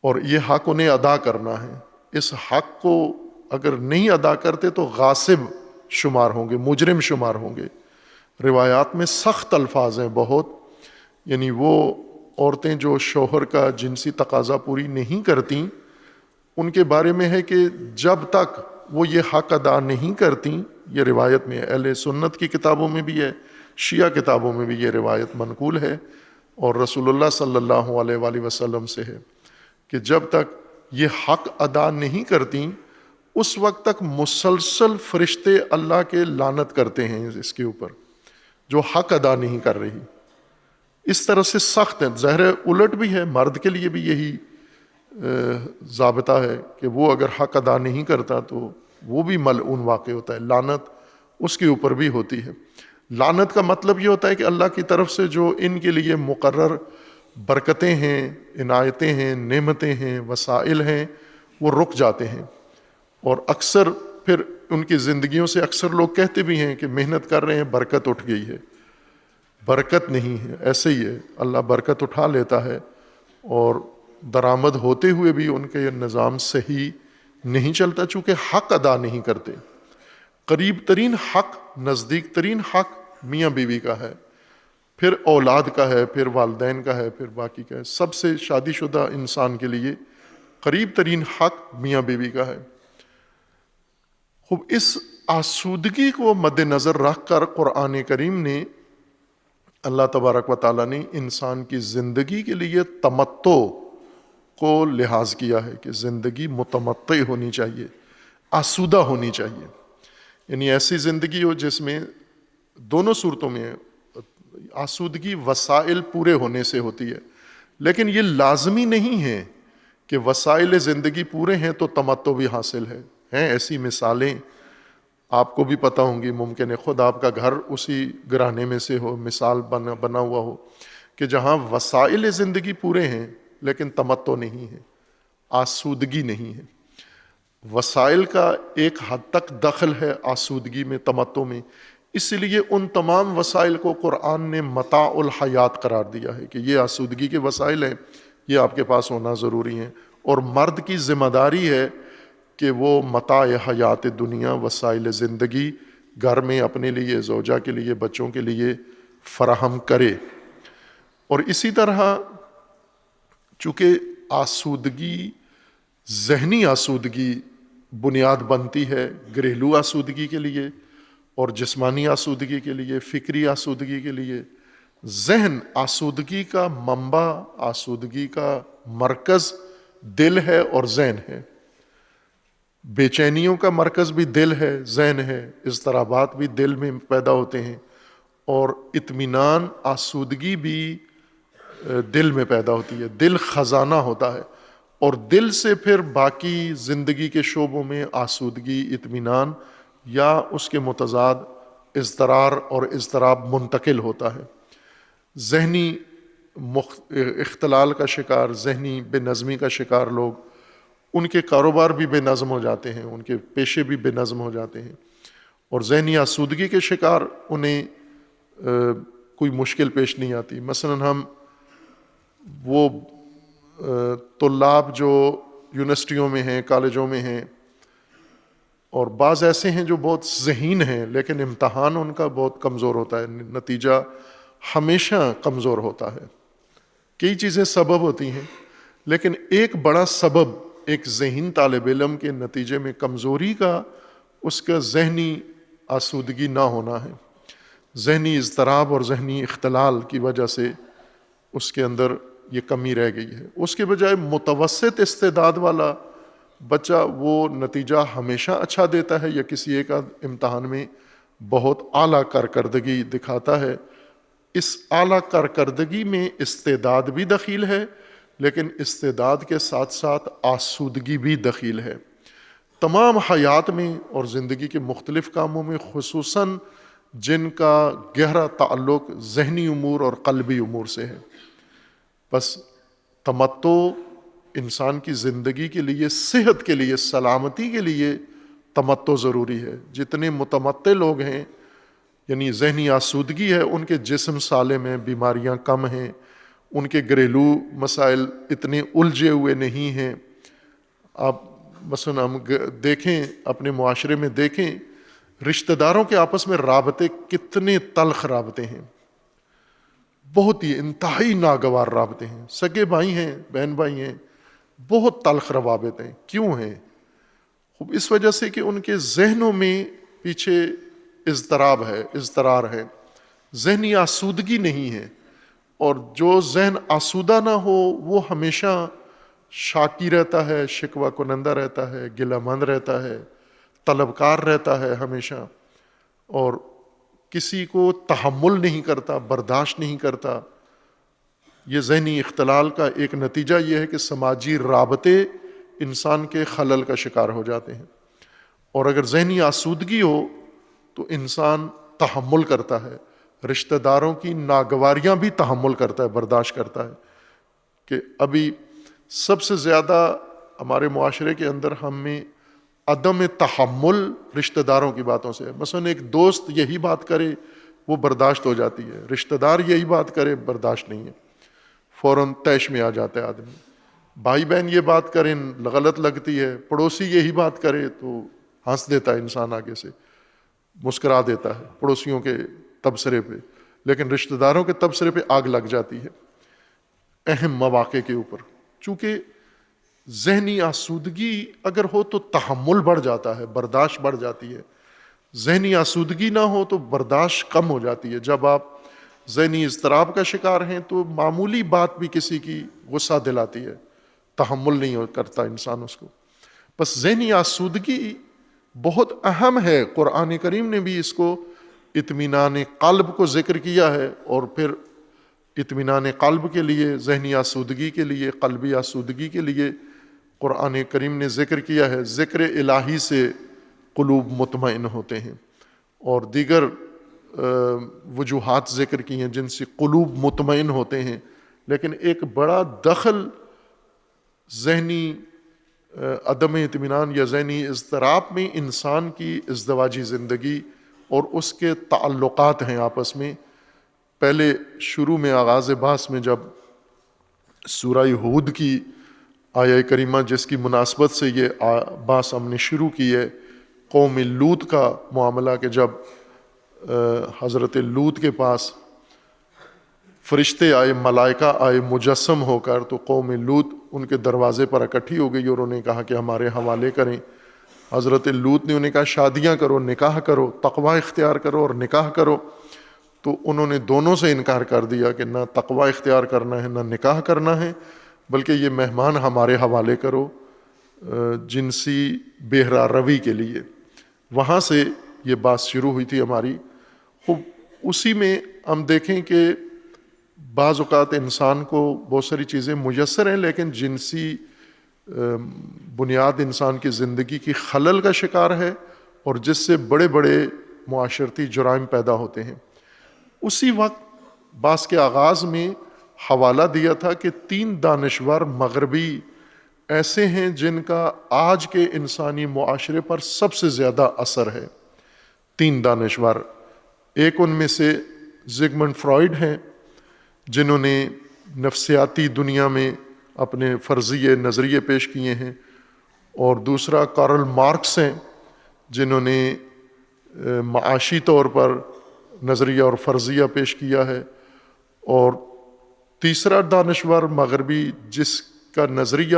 اور یہ حق انہیں ادا کرنا ہے. اس حق کو اگر نہیں ادا کرتے تو غاصب شمار ہوں گے، مجرم شمار ہوں گے. روایات میں سخت الفاظ ہیں بہت، یعنی وہ عورتیں جو شوہر کا جنسی تقاضا پوری نہیں کرتیں ان کے بارے میں ہے کہ جب تک وہ یہ حق ادا نہیں کرتیں، یہ روایت میں اہل سنت کی کتابوں میں بھی ہے، شیعہ کتابوں میں بھی یہ روایت منقول ہے، اور رسول اللہ صلی اللہ علیہ وآلہ وسلم سے ہے کہ جب تک یہ حق ادا نہیں کرتیں اس وقت تک مسلسل فرشتے اللہ کے لعنت کرتے ہیں اس کے اوپر جو حق ادا نہیں کر رہی. اس طرح سے سخت ہے. ظاہر الٹ بھی ہے، مرد کے لیے بھی یہی ضابطہ ہے کہ وہ اگر حق ادا نہیں کرتا تو وہ بھی ملعون واقع ہوتا ہے، لعنت اس کے اوپر بھی ہوتی ہے. لعنت کا مطلب یہ ہوتا ہے کہ اللہ کی طرف سے جو ان کے لیے مقرر برکتیں ہیں، عنایتیں ہیں، نعمتیں ہیں، وسائل ہیں، وہ رک جاتے ہیں. اور اکثر پھر ان کی زندگیوں سے اکثر لوگ کہتے بھی ہیں کہ محنت کر رہے ہیں، برکت اٹھ گئی ہے. برکت نہیں ہے، ایسے ہی ہے، اللہ برکت اٹھا لیتا ہے، اور درآمد ہوتے ہوئے بھی ان کا یہ نظام صحیح نہیں چلتا چونکہ حق ادا نہیں کرتے. قریب ترین حق، نزدیک ترین حق میاں بیوی کا ہے، پھر اولاد کا ہے، پھر والدین کا ہے، پھر باقی کا ہے. سب سے شادی شدہ انسان کے لیے قریب ترین حق میاں بیوی کا ہے. خوب اس آسودگی کو مد نظر رکھ کر قرآن کریم نے، اللہ تبارک و تعالیٰ نے انسان کی زندگی کے لیے تمتع کو لحاظ کیا ہے کہ زندگی متمتع ہونی چاہیے، آسودہ ہونی چاہیے، یعنی ایسی زندگی ہو جس میں دونوں صورتوں میں آسودگی وسائل پورے ہونے سے ہوتی ہے، لیکن یہ لازمی نہیں ہے کہ وسائل زندگی پورے ہیں تو تمتع بھی حاصل ہے۔ ہیں ایسی مثالیں آپ کو بھی پتہ ہوں گی، ممکن ہے خود آپ کا گھر اسی گھرانے میں سے ہو، مثال بنا ہوا ہو کہ جہاں وسائل زندگی پورے ہیں لیکن تمتع نہیں ہے، آسودگی نہیں ہے۔ وسائل کا ایک حد تک دخل ہے آسودگی میں، تمتع میں، اس لیے ان تمام وسائل کو قرآن نے متاع الحیات قرار دیا ہے کہ یہ آسودگی کے وسائل ہیں، یہ آپ کے پاس ہونا ضروری ہیں، اور مرد کی ذمہ داری ہے کہ وہ متاع حیات دنیا، وسائل زندگی گھر میں اپنے لیے، زوجہ کے لیے، بچوں کے لیے فراہم کرے۔ اور اسی طرح چونکہ آسودگی، ذہنی آسودگی بنیاد بنتی ہے گھریلو آسودگی کے لیے اور جسمانی آسودگی کے لیے، فکری آسودگی کے لیے، ذہن آسودگی کا منبع، آسودگی کا مرکز دل ہے اور ذہن ہے۔ بے چینیوں کا مرکز بھی دل ہے، ذہن ہے، اضطرابات بھی دل میں پیدا ہوتے ہیں، اور اطمینان، آسودگی بھی دل میں پیدا ہوتی ہے۔ دل خزانہ ہوتا ہے، اور دل سے پھر باقی زندگی کے شعبوں میں آسودگی، اطمینان یا اس کے متضاد اضطرار اور اضطراب منتقل ہوتا ہے۔ ذہنی اختلال کا شکار، ذہنی بے نظمی کا شکار لوگ، ان کے کاروبار بھی بے نظم ہو جاتے ہیں، ان کے پیشے بھی بے نظم ہو جاتے ہیں، اور ذہنی آسودگی کے شکار انہیں کوئی مشکل پیش نہیں آتی۔ مثلا ہم وہ طلاب جو یونیورسٹیوں میں ہیں، کالجوں میں ہیں، اور بعض ایسے ہیں جو بہت ذہین ہیں لیکن امتحان ان کا بہت کمزور ہوتا ہے، نتیجہ ہمیشہ کمزور ہوتا ہے۔ کئی چیزیں سبب ہوتی ہیں، لیکن ایک بڑا سبب ایک ذہین طالب علم کے نتیجے میں کمزوری کا اس کا ذہنی آسودگی نہ ہونا ہے۔ ذہنی اضطراب اور ذہنی اختلال کی وجہ سے اس کے اندر یہ کمی رہ گئی ہے۔ اس کے بجائے متوسط استعداد والا بچہ وہ نتیجہ ہمیشہ اچھا دیتا ہے یا کسی ایک امتحان میں بہت اعلیٰ کارکردگی دکھاتا ہے۔ اس اعلیٰ کارکردگی میں استعداد بھی دخیل ہے، لیکن استعداد کے ساتھ ساتھ آسودگی بھی دخیل ہے۔ تمام حیات میں اور زندگی کے مختلف کاموں میں، خصوصاً جن کا گہرا تعلق ذہنی امور اور قلبی امور سے ہے۔ بس تمتع انسان کی زندگی کے لیے، صحت کے لیے، سلامتی کے لیے تمتع ضروری ہے۔ جتنے متمتع لوگ ہیں، یعنی ذہنی آسودگی ہے، ان کے جسم سالم ہیں، بیماریاں کم ہیں، ان کے گھریلو مسائل اتنے الجھے ہوئے نہیں ہیں۔ آپ مثلا ہم دیکھیں، اپنے معاشرے میں دیکھیں، رشتہ داروں کے آپس میں رابطے کتنے تلخ رابطے ہیں، بہت ہی انتہائی ناگوار رابطے ہیں۔ سگے بھائی ہیں، بہن بھائی ہیں، بہت تلخ روابط ہیں۔ کیوں ہیں؟ خوب اس وجہ سے کہ ان کے ذہنوں میں پیچھے اضطراب ہے، اضطرار ہے، ذہنی آسودگی نہیں ہے، اور جو ذہن آسودہ نہ ہو وہ ہمیشہ شاکی رہتا ہے، شکوہ کنندہ رہتا ہے، گلہ مند رہتا ہے، طلبکار رہتا ہے ہمیشہ، اور کسی کو تحمل نہیں کرتا، برداشت نہیں کرتا۔ یہ ذہنی اختلال کا ایک نتیجہ یہ ہے کہ سماجی رابطے انسان کے خلل کا شکار ہو جاتے ہیں، اور اگر ذہنی آسودگی ہو تو انسان تحمل کرتا ہے، رشتہ داروں کی ناگواریاں بھی تحمل کرتا ہے، برداشت کرتا ہے۔ کہ ابھی سب سے زیادہ ہمارے معاشرے کے اندر ہم میں عدم تحمل رشتہ داروں کی باتوں سے ہے۔ مثلا ایک دوست یہی بات کرے وہ برداشت ہو جاتی ہے، رشتہ دار یہی بات کرے برداشت نہیں ہے، فوراً طیش میں آ جاتا ہے آدمی۔ بھائی بہن یہ بات کریں غلط لگتی ہے، پڑوسی یہی بات کرے تو ہنس دیتا ہے انسان، آگے سے مسکرا دیتا ہے پڑوسیوں کے تبصرے پہ، لیکن رشتہ داروں کے تبصرے پہ آگ لگ جاتی ہے اہم مواقع کے اوپر۔ چونکہ ذہنی آسودگی اگر ہو تو تحمل بڑھ جاتا ہے، برداشت بڑھ جاتی ہے. ذہنی آسودگی نہ ہو تو برداشت کم ہو جاتی ہے. جب آپ ذہنی اضطراب کا شکار ہیں تو معمولی بات بھی کسی کی غصہ دلاتی ہے، تحمل نہیں کرتا انسان اس کو. بس ذہنی آسودگی بہت اہم ہے. قرآن کریم نے بھی اس کو اطمینان قلب کو ذکر کیا ہے، اور پھر اطمینان قلب کے لیے، ذہنی آسودگی کے لیے، قلبی آسودگی کے لیے قرآن کریم نے ذکر کیا ہے. ذکر الہی سے قلوب مطمئن ہوتے ہیں، اور دیگر وجوہات ذکر کی ہیں جن سے قلوب مطمئن ہوتے ہیں. لیکن ایک بڑا دخل ذہنی عدم اطمینان یا ذہنی اضطراب میں انسان کی ازدواجی زندگی اور اس کے تعلقات ہیں آپس میں. پہلے شروع میں آغاز بحث میں جب سورہ ہود کی آیہ کریمہ جس کی مناسبت سے یہ بحث ہم نے شروع کی ہے، قوم لوط کا معاملہ، کہ جب حضرت لوط کے پاس فرشتے آئے، ملائکہ آئے مجسم ہو کر، تو قوم لوط ان کے دروازے پر اکٹھی ہو گئی اور انہیں کہا کہ ہمارے حوالے کریں. حضرت لوط نے انہیں کہا شادیاں کرو، نکاح کرو، تقوی اختیار کرو اور نکاح کرو. تو انہوں نے دونوں سے انکار کر دیا کہ نہ تقوی اختیار کرنا ہے نہ نکاح کرنا ہے، بلکہ یہ مہمان ہمارے حوالے کرو جنسی بہرہ روی کے لیے. وہاں سے یہ بات شروع ہوئی تھی ہماری. خوب اسی میں ہم دیکھیں کہ بعض اوقات انسان کو بہت ساری چیزیں میسر ہیں، لیکن جنسی بنیاد انسان کی زندگی کی خلل کا شکار ہے، اور جس سے بڑے بڑے معاشرتی جرائم پیدا ہوتے ہیں. اسی وقت بحث کے آغاز میں حوالہ دیا تھا کہ 3 دانشور مغربی ایسے ہیں جن کا آج کے انسانی معاشرے پر سب سے زیادہ اثر ہے. 3 دانشور، ایک ان میں سے زگمنڈ فرائڈ ہیں جنہوں نے نفسیاتی دنیا میں اپنے فرضیے نظریے پیش کیے ہیں، اور دوسرا کارل مارکس ہیں جنہوں نے معاشی طور پر نظریہ اور فرضیہ پیش کیا ہے، اور تیسرا دانشور مغربی جس کا نظریہ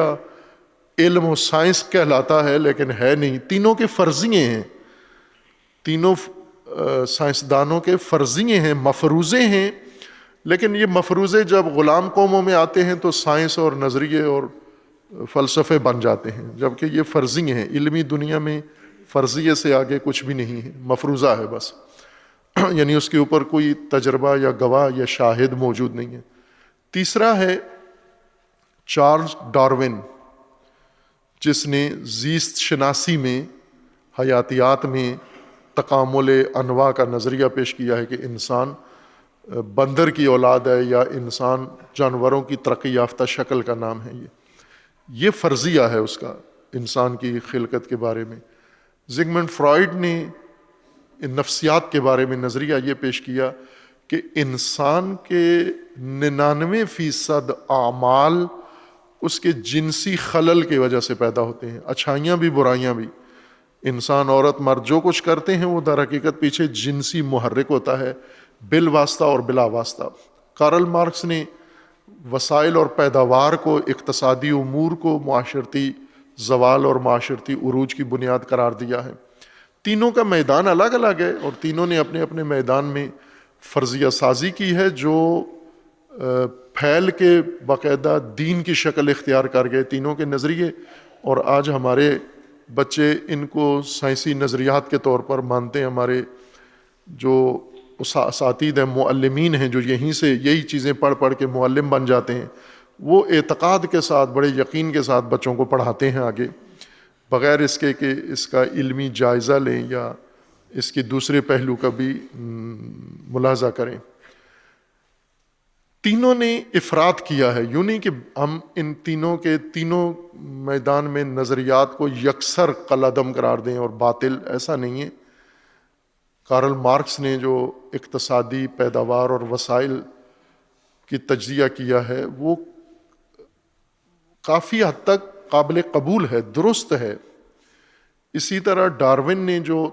علم و سائنس کہلاتا ہے لیکن ہے نہیں. تینوں کے فرضیے ہیں، تینوں سائنسدانوں کے فرضیے ہیں، مفروضے ہیں. لیکن یہ مفروضے جب غلام قوموں میں آتے ہیں تو سائنس اور نظریے اور فلسفے بن جاتے ہیں، جبکہ یہ فرضیے ہیں. علمی دنیا میں فرضیے سے آگے کچھ بھی نہیں ہے، مفروضہ ہے بس، یعنی اس کے اوپر کوئی تجربہ یا گواہ یا شاہد موجود نہیں ہے. تیسرا ہے چارلز ڈارون، جس نے زیست شناسی میں، حیاتیات میں تکامل انواع کا نظریہ پیش کیا ہے کہ انسان بندر کی اولاد ہے، یا انسان جانوروں کی ترقی یافتہ شکل کا نام ہے. یہ فرضیہ ہے اس کا انسان کی خلقت کے بارے میں. زگمنڈ فرائڈ نے نفسیات کے بارے میں نظریہ یہ پیش کیا کہ انسان کے 99% اعمال اس کے جنسی خلل کی وجہ سے پیدا ہوتے ہیں، اچھائیاں بھی برائیاں بھی. انسان، عورت، مرد جو کچھ کرتے ہیں وہ در حقیقت پیچھے جنسی محرک ہوتا ہے، بالواسطہ اور بلا واسطہ. کارل مارکس نے وسائل اور پیداوار کو، اقتصادی امور کو معاشرتی زوال اور معاشرتی عروج کی بنیاد قرار دیا ہے. تینوں کا میدان الگ الگ ہے، اور تینوں نے اپنے اپنے میدان میں فرضیہ سازی کی ہے جو پھیل کے باقاعدہ دین کی شکل اختیار کر گئے تینوں کے نظریے. اور آج ہمارے بچے ان کو سائنسی نظریات کے طور پر مانتے ہیں. ہمارے جو اساتید ہیں، معلمین ہیں، جو یہیں سے یہی چیزیں پڑھ پڑھ کے معلم بن جاتے ہیں، وہ اعتقاد کے ساتھ، بڑے یقین کے ساتھ بچوں کو پڑھاتے ہیں آگے، بغیر اس کے کہ اس کا علمی جائزہ لیں یا اس کے دوسرے پہلو کا بھی ملاحظہ کریں. تینوں نے افراد کیا ہے، یوں نہیں کہ ہم ان تینوں کے تینوں میدان میں نظریات کو یکسر قلعدم قرار دیں اور باطل، ایسا نہیں ہے. کارل مارکس نے جو اقتصادی پیداوار اور وسائل کی تجزیہ کیا ہے وہ کافی حد تک قابل قبول ہے، درست ہے. اسی طرح ڈارون نے جو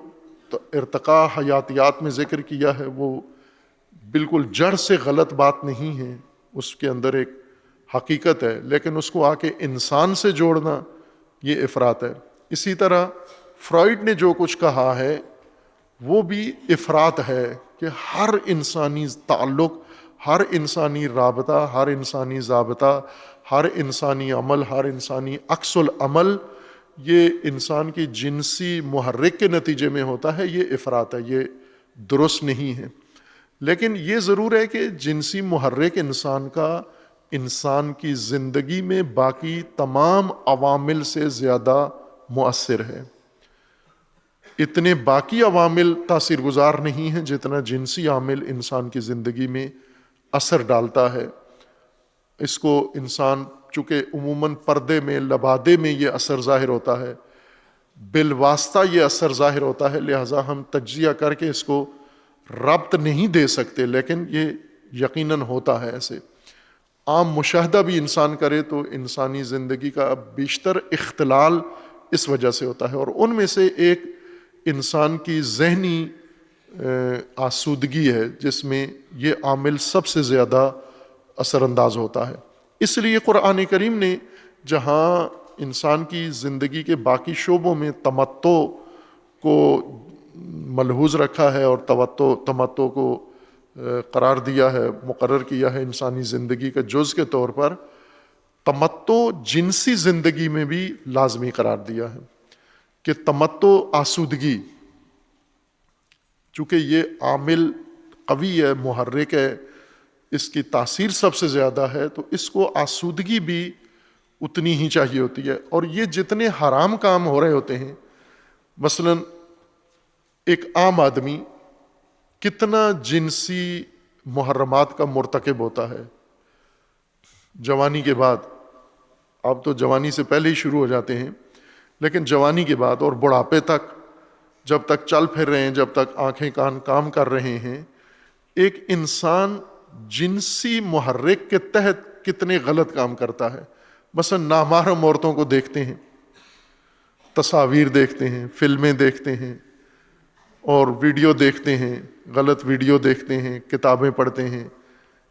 ارتقاء حیاتیات میں ذکر کیا ہے وہ بالکل جڑ سے غلط بات نہیں ہے، اس کے اندر ایک حقیقت ہے، لیکن اس کو آ کے انسان سے جوڑنا یہ افراط ہے۔ اسی طرح فرائڈ نے جو کچھ کہا ہے وہ بھی افراط ہے کہ ہر انسانی تعلق، ہر انسانی رابطہ، ہر انسانی ضابطہ، ہر انسانی عمل، ہر انسانی عکس العمل یہ انسان کی جنسی محرک کے نتیجے میں ہوتا ہے۔ یہ افراط ہے، یہ درست نہیں ہے۔ لیکن یہ ضرور ہے کہ جنسی محرک انسان کا انسان کی زندگی میں باقی تمام عوامل سے زیادہ مؤثر ہے۔ اتنے باقی عوامل تاثیر گزار نہیں ہیں جتنا جنسی عامل انسان کی زندگی میں اثر ڈالتا ہے۔ اس کو انسان چونکہ عموماً پردے میں، لبادے میں یہ اثر ظاہر ہوتا ہے، بالواسطہ یہ اثر ظاہر ہوتا ہے، لہٰذا ہم تجزیہ کر کے اس کو ربط نہیں دے سکتے، لیکن یہ یقیناً ہوتا ہے ایسے۔ عام مشاہدہ بھی انسان کرے تو انسانی زندگی کا بیشتر اختلال اس وجہ سے ہوتا ہے، اور ان میں سے ایک انسان کی ذہنی آسودگی ہے جس میں یہ عامل سب سے زیادہ اثر انداز ہوتا ہے۔ اس لیے قرآن کریم نے جہاں انسان کی زندگی کے باقی شعبوں میں تمتع کو ملحوظ رکھا ہے اور تمتع کو قرار دیا ہے، مقرر کیا ہے انسانی زندگی کا جز کے طور پر، تمتع جنسی زندگی میں بھی لازمی قرار دیا ہے کہ تمتع آسودگی، چونکہ یہ عامل قوی ہے، محرک ہے، اس کی تاثیر سب سے زیادہ ہے، تو اس کو آسودگی بھی اتنی ہی چاہیے ہوتی ہے۔ اور یہ جتنے حرام کام ہو رہے ہوتے ہیں، مثلا ایک عام آدمی کتنا جنسی محرمات کا مرتکب ہوتا ہے جوانی کے بعد، اب تو جوانی سے پہلے ہی شروع ہو جاتے ہیں، لیکن جوانی کے بعد اور بڑھاپے تک، جب تک چل پھر رہے ہیں، جب تک آنکھیں کان کام کر رہے ہیں، ایک انسان جنسی محرک کے تحت کتنے غلط کام کرتا ہے۔ مثلا نامحرم عورتوں کو دیکھتے ہیں، تصاویر دیکھتے ہیں، فلمیں دیکھتے ہیں اور ویڈیو دیکھتے ہیں، غلط ویڈیو دیکھتے ہیں، کتابیں پڑھتے ہیں،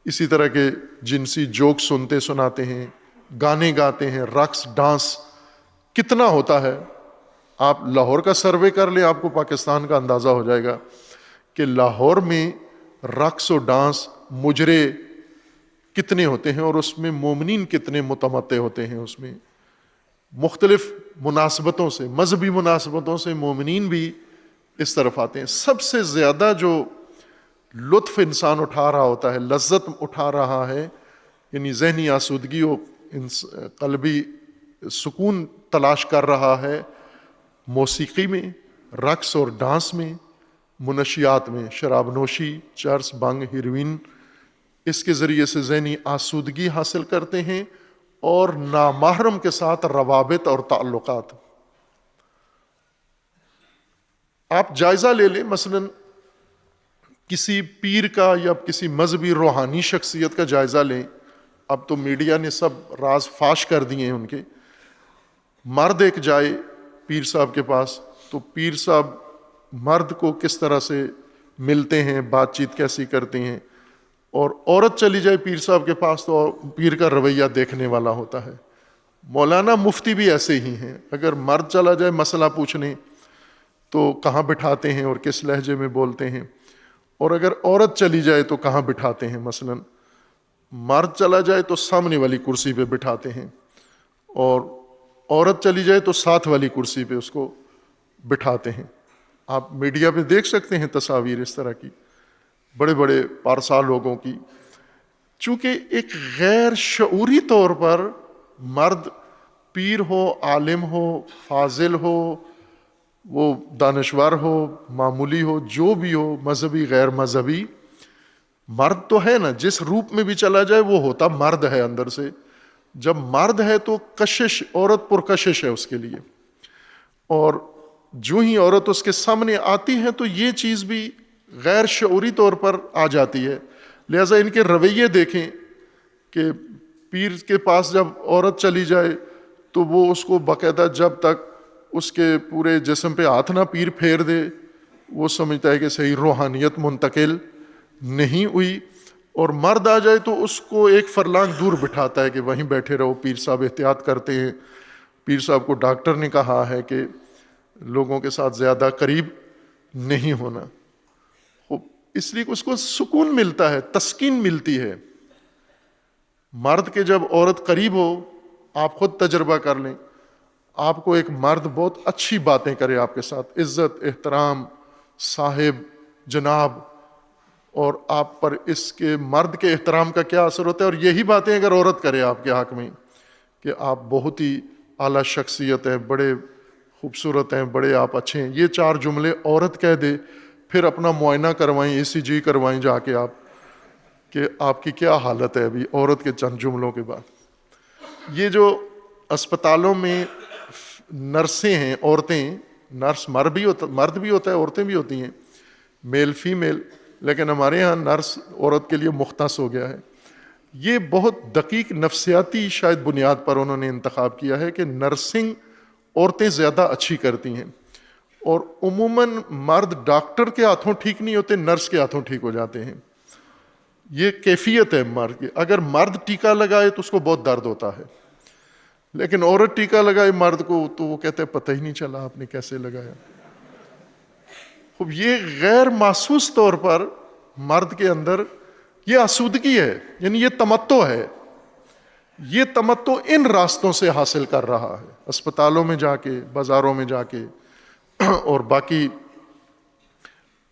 اسی طرح کے جنسی جوک سنتے سناتے ہیں، گانے گاتے ہیں، رقص ڈانس کتنا ہوتا ہے۔ آپ لاہور کا سروے کر لیں، آپ کو پاکستان کا اندازہ ہو جائے گا کہ لاہور میں رقص و ڈانس مجرے کتنے ہوتے ہیں، اور اس میں مومنین کتنے متمتع ہوتے ہیں۔ اس میں مختلف مناسبتوں سے، مذہبی مناسبتوں سے مومنین بھی اس طرف آتے ہیں۔ سب سے زیادہ جو لطف انسان اٹھا رہا ہوتا ہے، لذت اٹھا رہا ہے، یعنی ذہنی آسودگی و قلبی سکون تلاش کر رہا ہے، موسیقی میں، رقص اور ڈانس میں، منشیات میں، شراب نوشی، چرس، بھنگ، ہیروئن، اس کے ذریعے سے ذہنی آسودگی حاصل کرتے ہیں، اور نامحرم کے ساتھ روابط اور تعلقات۔ آپ جائزہ لے لیں، مثلا کسی پیر کا یا کسی مذہبی روحانی شخصیت کا جائزہ لیں، اب تو میڈیا نے سب راز فاش کر دیے ہیں ان کے۔ مرد ایک جائے پیر صاحب کے پاس، تو پیر صاحب مرد کو کس طرح سے ملتے ہیں، بات چیت کیسی کرتے ہیں، اور عورت چلی جائے پیر صاحب کے پاس تو پیر کا رویہ دیکھنے والا ہوتا ہے۔ مولانا مفتی بھی ایسے ہی ہیں، اگر مرد چلا جائے مسئلہ پوچھنے تو کہاں بٹھاتے ہیں اور کس لہجے میں بولتے ہیں، اور اگر عورت چلی جائے تو کہاں بٹھاتے ہیں۔ مثلا مرد چلا جائے تو سامنے والی کرسی پہ بٹھاتے ہیں، اور عورت چلی جائے تو ساتھ والی کرسی پہ اس کو بٹھاتے ہیں۔ آپ میڈیا پہ دیکھ سکتے ہیں تصاویر اس طرح کی، بڑے بڑے پارسا لوگوں کی۔ چونکہ ایک غیر شعوری طور پر مرد، پیر ہو، عالم ہو، فاضل ہو، وہ دانشور ہو، معمولی ہو، جو بھی ہو، مذہبی غیر مذہبی، مرد تو ہے نا، جس روپ میں بھی چلا جائے وہ ہوتا مرد ہے اندر سے۔ جب مرد ہے تو کشش، عورت پرکشش ہے اس کے لیے، اور جو ہی عورت اس کے سامنے آتی ہے تو یہ چیز بھی غیر شعوری طور پر آ جاتی ہے۔ لہٰذا ان کے رویے دیکھیں کہ پیر کے پاس جب عورت چلی جائے تو وہ اس کو باقاعدہ جب تک اس کے پورے جسم پہ ہاتھ نہ پیر پھیر دے وہ سمجھتا ہے کہ صحیح روحانیت منتقل نہیں ہوئی، اور مرد آ جائے تو اس کو ایک فرلانگ دور بٹھاتا ہے کہ وہیں بیٹھے رہو، پیر صاحب احتیاط کرتے ہیں، پیر صاحب کو ڈاکٹر نے کہا ہے کہ لوگوں کے ساتھ زیادہ قریب نہیں ہونا. اس لیے اس کو سکون ملتا ہے، تسکین ملتی ہے. مرد کے جب عورت قریب ہو، آپ خود تجربہ کر لیں، آپ کو ایک مرد بہت اچھی باتیں کرے آپ کے ساتھ، عزت احترام صاحب جناب، اور آپ پر اس کے مرد کے احترام کا کیا اثر ہوتا ہے. اور یہی باتیں اگر عورت کرے آپ کے حق میں کہ آپ بہت ہی اعلیٰ شخصیت ہیں، بڑے خوبصورت ہیں، بڑے آپ اچھے ہیں، یہ 4 جملے عورت کہہ دے، پھر اپنا معائنہ کروائیں، ECG کروائیں جا کے آپ کہ آپ کی کیا حالت ہے ابھی عورت کے چند جملوں کے بعد. یہ جو اسپتالوں میں نرسیں ہیں، عورتیں، نرس مرد بھی ہوتا ہے، عورتیں بھی ہوتی ہیں، میل فیمیل، لیکن ہمارے ہاں نرس عورت کے لیے مختص ہو گیا ہے. یہ بہت دقیق نفسیاتی شاید بنیاد پر انہوں نے انتخاب کیا ہے کہ نرسنگ عورتیں زیادہ اچھی کرتی ہیں، اور عموماً مرد ڈاکٹر کے ہاتھوں ٹھیک نہیں ہوتے، نرس کے ہاتھوں ٹھیک ہو جاتے ہیں. یہ کیفیت ہے مرد کی. اگر مرد ٹیکا لگائے تو اس کو بہت درد ہوتا ہے، لیکن عورت ٹیکا لگائے مرد کو تو وہ کہتے ہیں پتہ ہی نہیں چلا آپ نے کیسے لگایا. خوب یہ غیر محسوس طور پر مرد کے اندر یہ آسودگی ہے، یعنی یہ تمتع ہے. یہ تمتع ان راستوں سے حاصل کر رہا ہے، اسپتالوں میں جا کے، بازاروں میں جا کے، اور باقی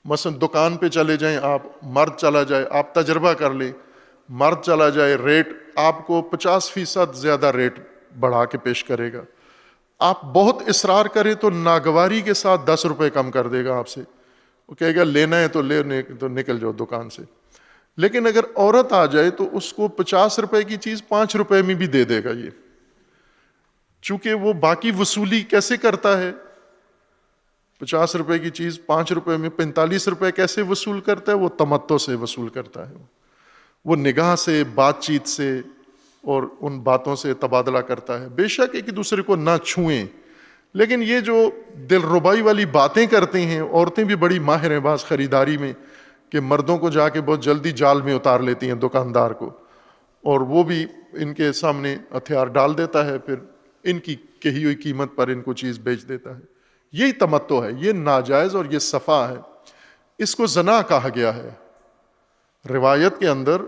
مثلا دکان پہ چلے جائیں آپ، مرد چلا جائے، آپ تجربہ کر لیں، مرد چلا جائے، ریٹ آپ کو 50% زیادہ ریٹ بڑھا کے پیش کرے گا. آپ بہت اصرار کریں تو ناگواری کے ساتھ 10 روپے کم کر دے گا آپ سے، وہ کہے گا لینا ہے تو لینے تو نکل جاؤ دکان سے. لیکن اگر عورت آ جائے تو اس کو 50 روپے کی چیز 5 روپے میں بھی دے دے گا. یہ چونکہ وہ باقی وصولی کیسے کرتا ہے، 50 روپے کی چیز 5 روپے میں 45 روپے کیسے وصول کرتا ہے، وہ تمتع سے وصول کرتا ہے، وہ نگاہ سے، بات چیت سے، اور ان باتوں سے تبادلہ کرتا ہے. بے شک ایک دوسرے کو نہ چھوئیں، لیکن یہ جو دل ربائی والی باتیں کرتے ہیں، عورتیں بھی بڑی ماہر ہیں بعض خریداری میں، کہ مردوں کو جا کے بہت جلدی جال میں اتار لیتی ہیں دکاندار کو، اور وہ بھی ان کے سامنے ہتھیار ڈال دیتا ہے، پھر ان کی کہی ہوئی قیمت پر ان کو چیز بیچ دیتا ہے. یہی تمتع ہے، یہ ناجائز اور یہ صفا ہے. اس کو زنا کہا گیا ہے. روایت کے اندر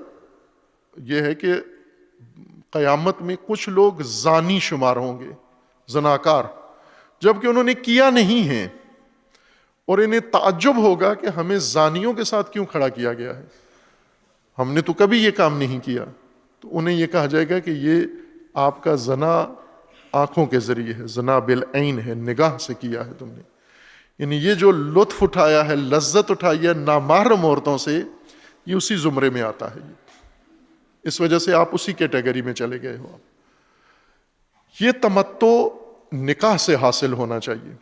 یہ ہے کہ قیامت میں کچھ لوگ زانی شمار ہوں گے، زناکار، جبکہ انہوں نے کیا نہیں ہے، اور انہیں تعجب ہوگا کہ ہمیں زانیوں کے ساتھ کیوں کھڑا کیا گیا ہے، ہم نے تو کبھی یہ کام نہیں کیا. تو انہیں یہ کہا جائے گا کہ یہ آپ کا زنا آنکھوں کے ذریعے ہے، زنا بالعین ہے، نگاہ سے کیا ہے تم نے. یعنی یہ جو لطف اٹھایا ہے، لذت اٹھائی ہے نامحرم عورتوں سے، یہ اسی زمرے میں آتا ہے. اس وجہ سے آپ اسی کیٹیگری میں چلے گئے ہو. یہ تمتع نکاح سے حاصل ہونا چاہیے،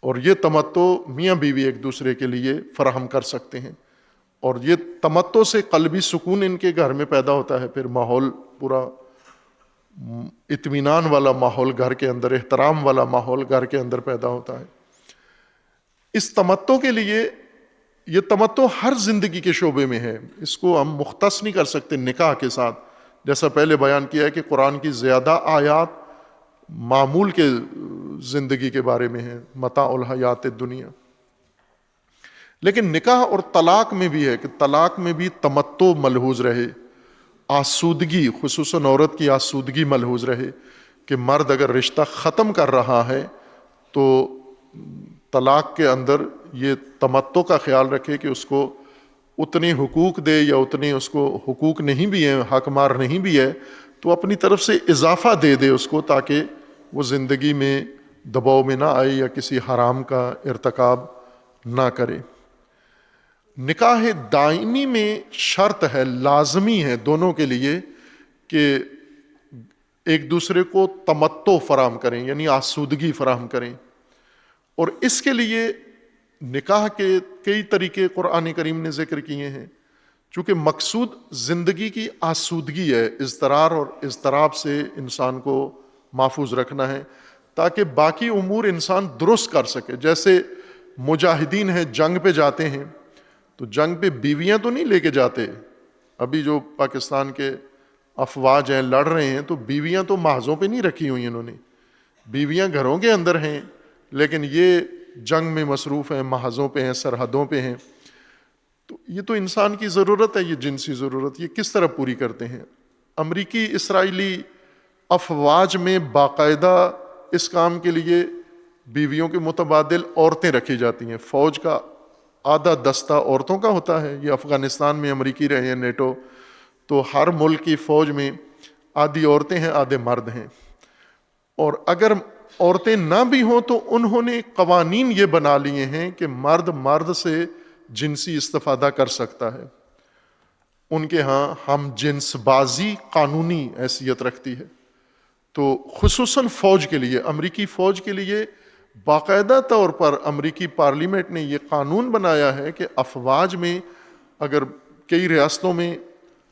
اور یہ تمتع میاں بیوی ایک دوسرے کے لیے فراہم کر سکتے ہیں، اور یہ تمتع سے قلبی سکون ان کے گھر میں پیدا ہوتا ہے. پھر ماحول پورا اطمینان والا ماحول گھر کے اندر، احترام والا ماحول گھر کے اندر پیدا ہوتا ہے. اس تمتع کے لیے، یہ تمتع ہر زندگی کے شعبے میں ہے، اس کو ہم مختص نہیں کر سکتے نکاح کے ساتھ. جیسا پہلے بیان کیا ہے کہ قرآن کی زیادہ آیات معمول کے زندگی کے بارے میں ہیں، متاع الحیات الدنیا. لیکن نکاح اور طلاق میں بھی ہے کہ طلاق میں بھی تمتع ملحوظ رہے، آسودگی، خصوصاً عورت کی آسودگی ملحوظ رہے، کہ مرد اگر رشتہ ختم کر رہا ہے تو طلاق کے اندر یہ تمتع کا خیال رکھے کہ اس کو اتنے حقوق دے، یا اتنے اس کو حقوق نہیں بھی ہیں، حق مار نہیں بھی ہے، تو اپنی طرف سے اضافہ دے دے اس کو، تاکہ وہ زندگی میں دباؤ میں نہ آئے یا کسی حرام کا ارتکاب نہ کرے. نکاح دائمی میں شرط ہے، لازمی ہے دونوں کے لیے کہ ایک دوسرے کو تمتع فراہم کریں، یعنی آسودگی فراہم کریں. اور اس کے لیے نکاح کے کئی طریقے قرآن کریم نے ذکر کیے ہیں، چونکہ مقصود زندگی کی آسودگی ہے، اضطرار اور اضطراب سے انسان کو محفوظ رکھنا ہے، تاکہ باقی امور انسان درست کر سکے. جیسے مجاہدین ہیں، جنگ پہ جاتے ہیں تو جنگ پہ بیویاں تو نہیں لے کے جاتے. ابھی جو پاکستان کے افواج ہیں لڑ رہے ہیں تو بیویاں تو محاذوں پہ نہیں رکھی ہوئی انہوں نے, بیویاں گھروں کے اندر ہیں, لیکن یہ جنگ میں مصروف ہیں, محاذوں پہ ہیں, سرحدوں پہ ہیں. تو یہ تو انسان کی ضرورت ہے, یہ جنسی ضرورت, یہ کس طرح پوری کرتے ہیں؟ امریکی اسرائیلی افواج میں باقاعدہ اس کام کے لیے بیویوں کے متبادل عورتیں رکھی جاتی ہیں. فوج کا آدھا دستہ عورتوں کا ہوتا ہے. یہ افغانستان میں امریکی رہے ہیں نیٹو, تو ہر ملک کی فوج میں آدھی عورتیں ہیں آدھے مرد ہیں. اور اگر عورتیں نہ بھی ہوں تو انہوں نے قوانین یہ بنا لیے ہیں کہ مرد سے جنسی استفادہ کر سکتا ہے. ان کے ہاں ہم جنس بازی قانونی حیثیت رکھتی ہے. تو خصوصاً فوج کے لیے, امریکی فوج کے لیے باقاعدہ طور پر امریکی پارلیمنٹ نے یہ قانون بنایا ہے کہ افواج میں اگر کئی ریاستوں میں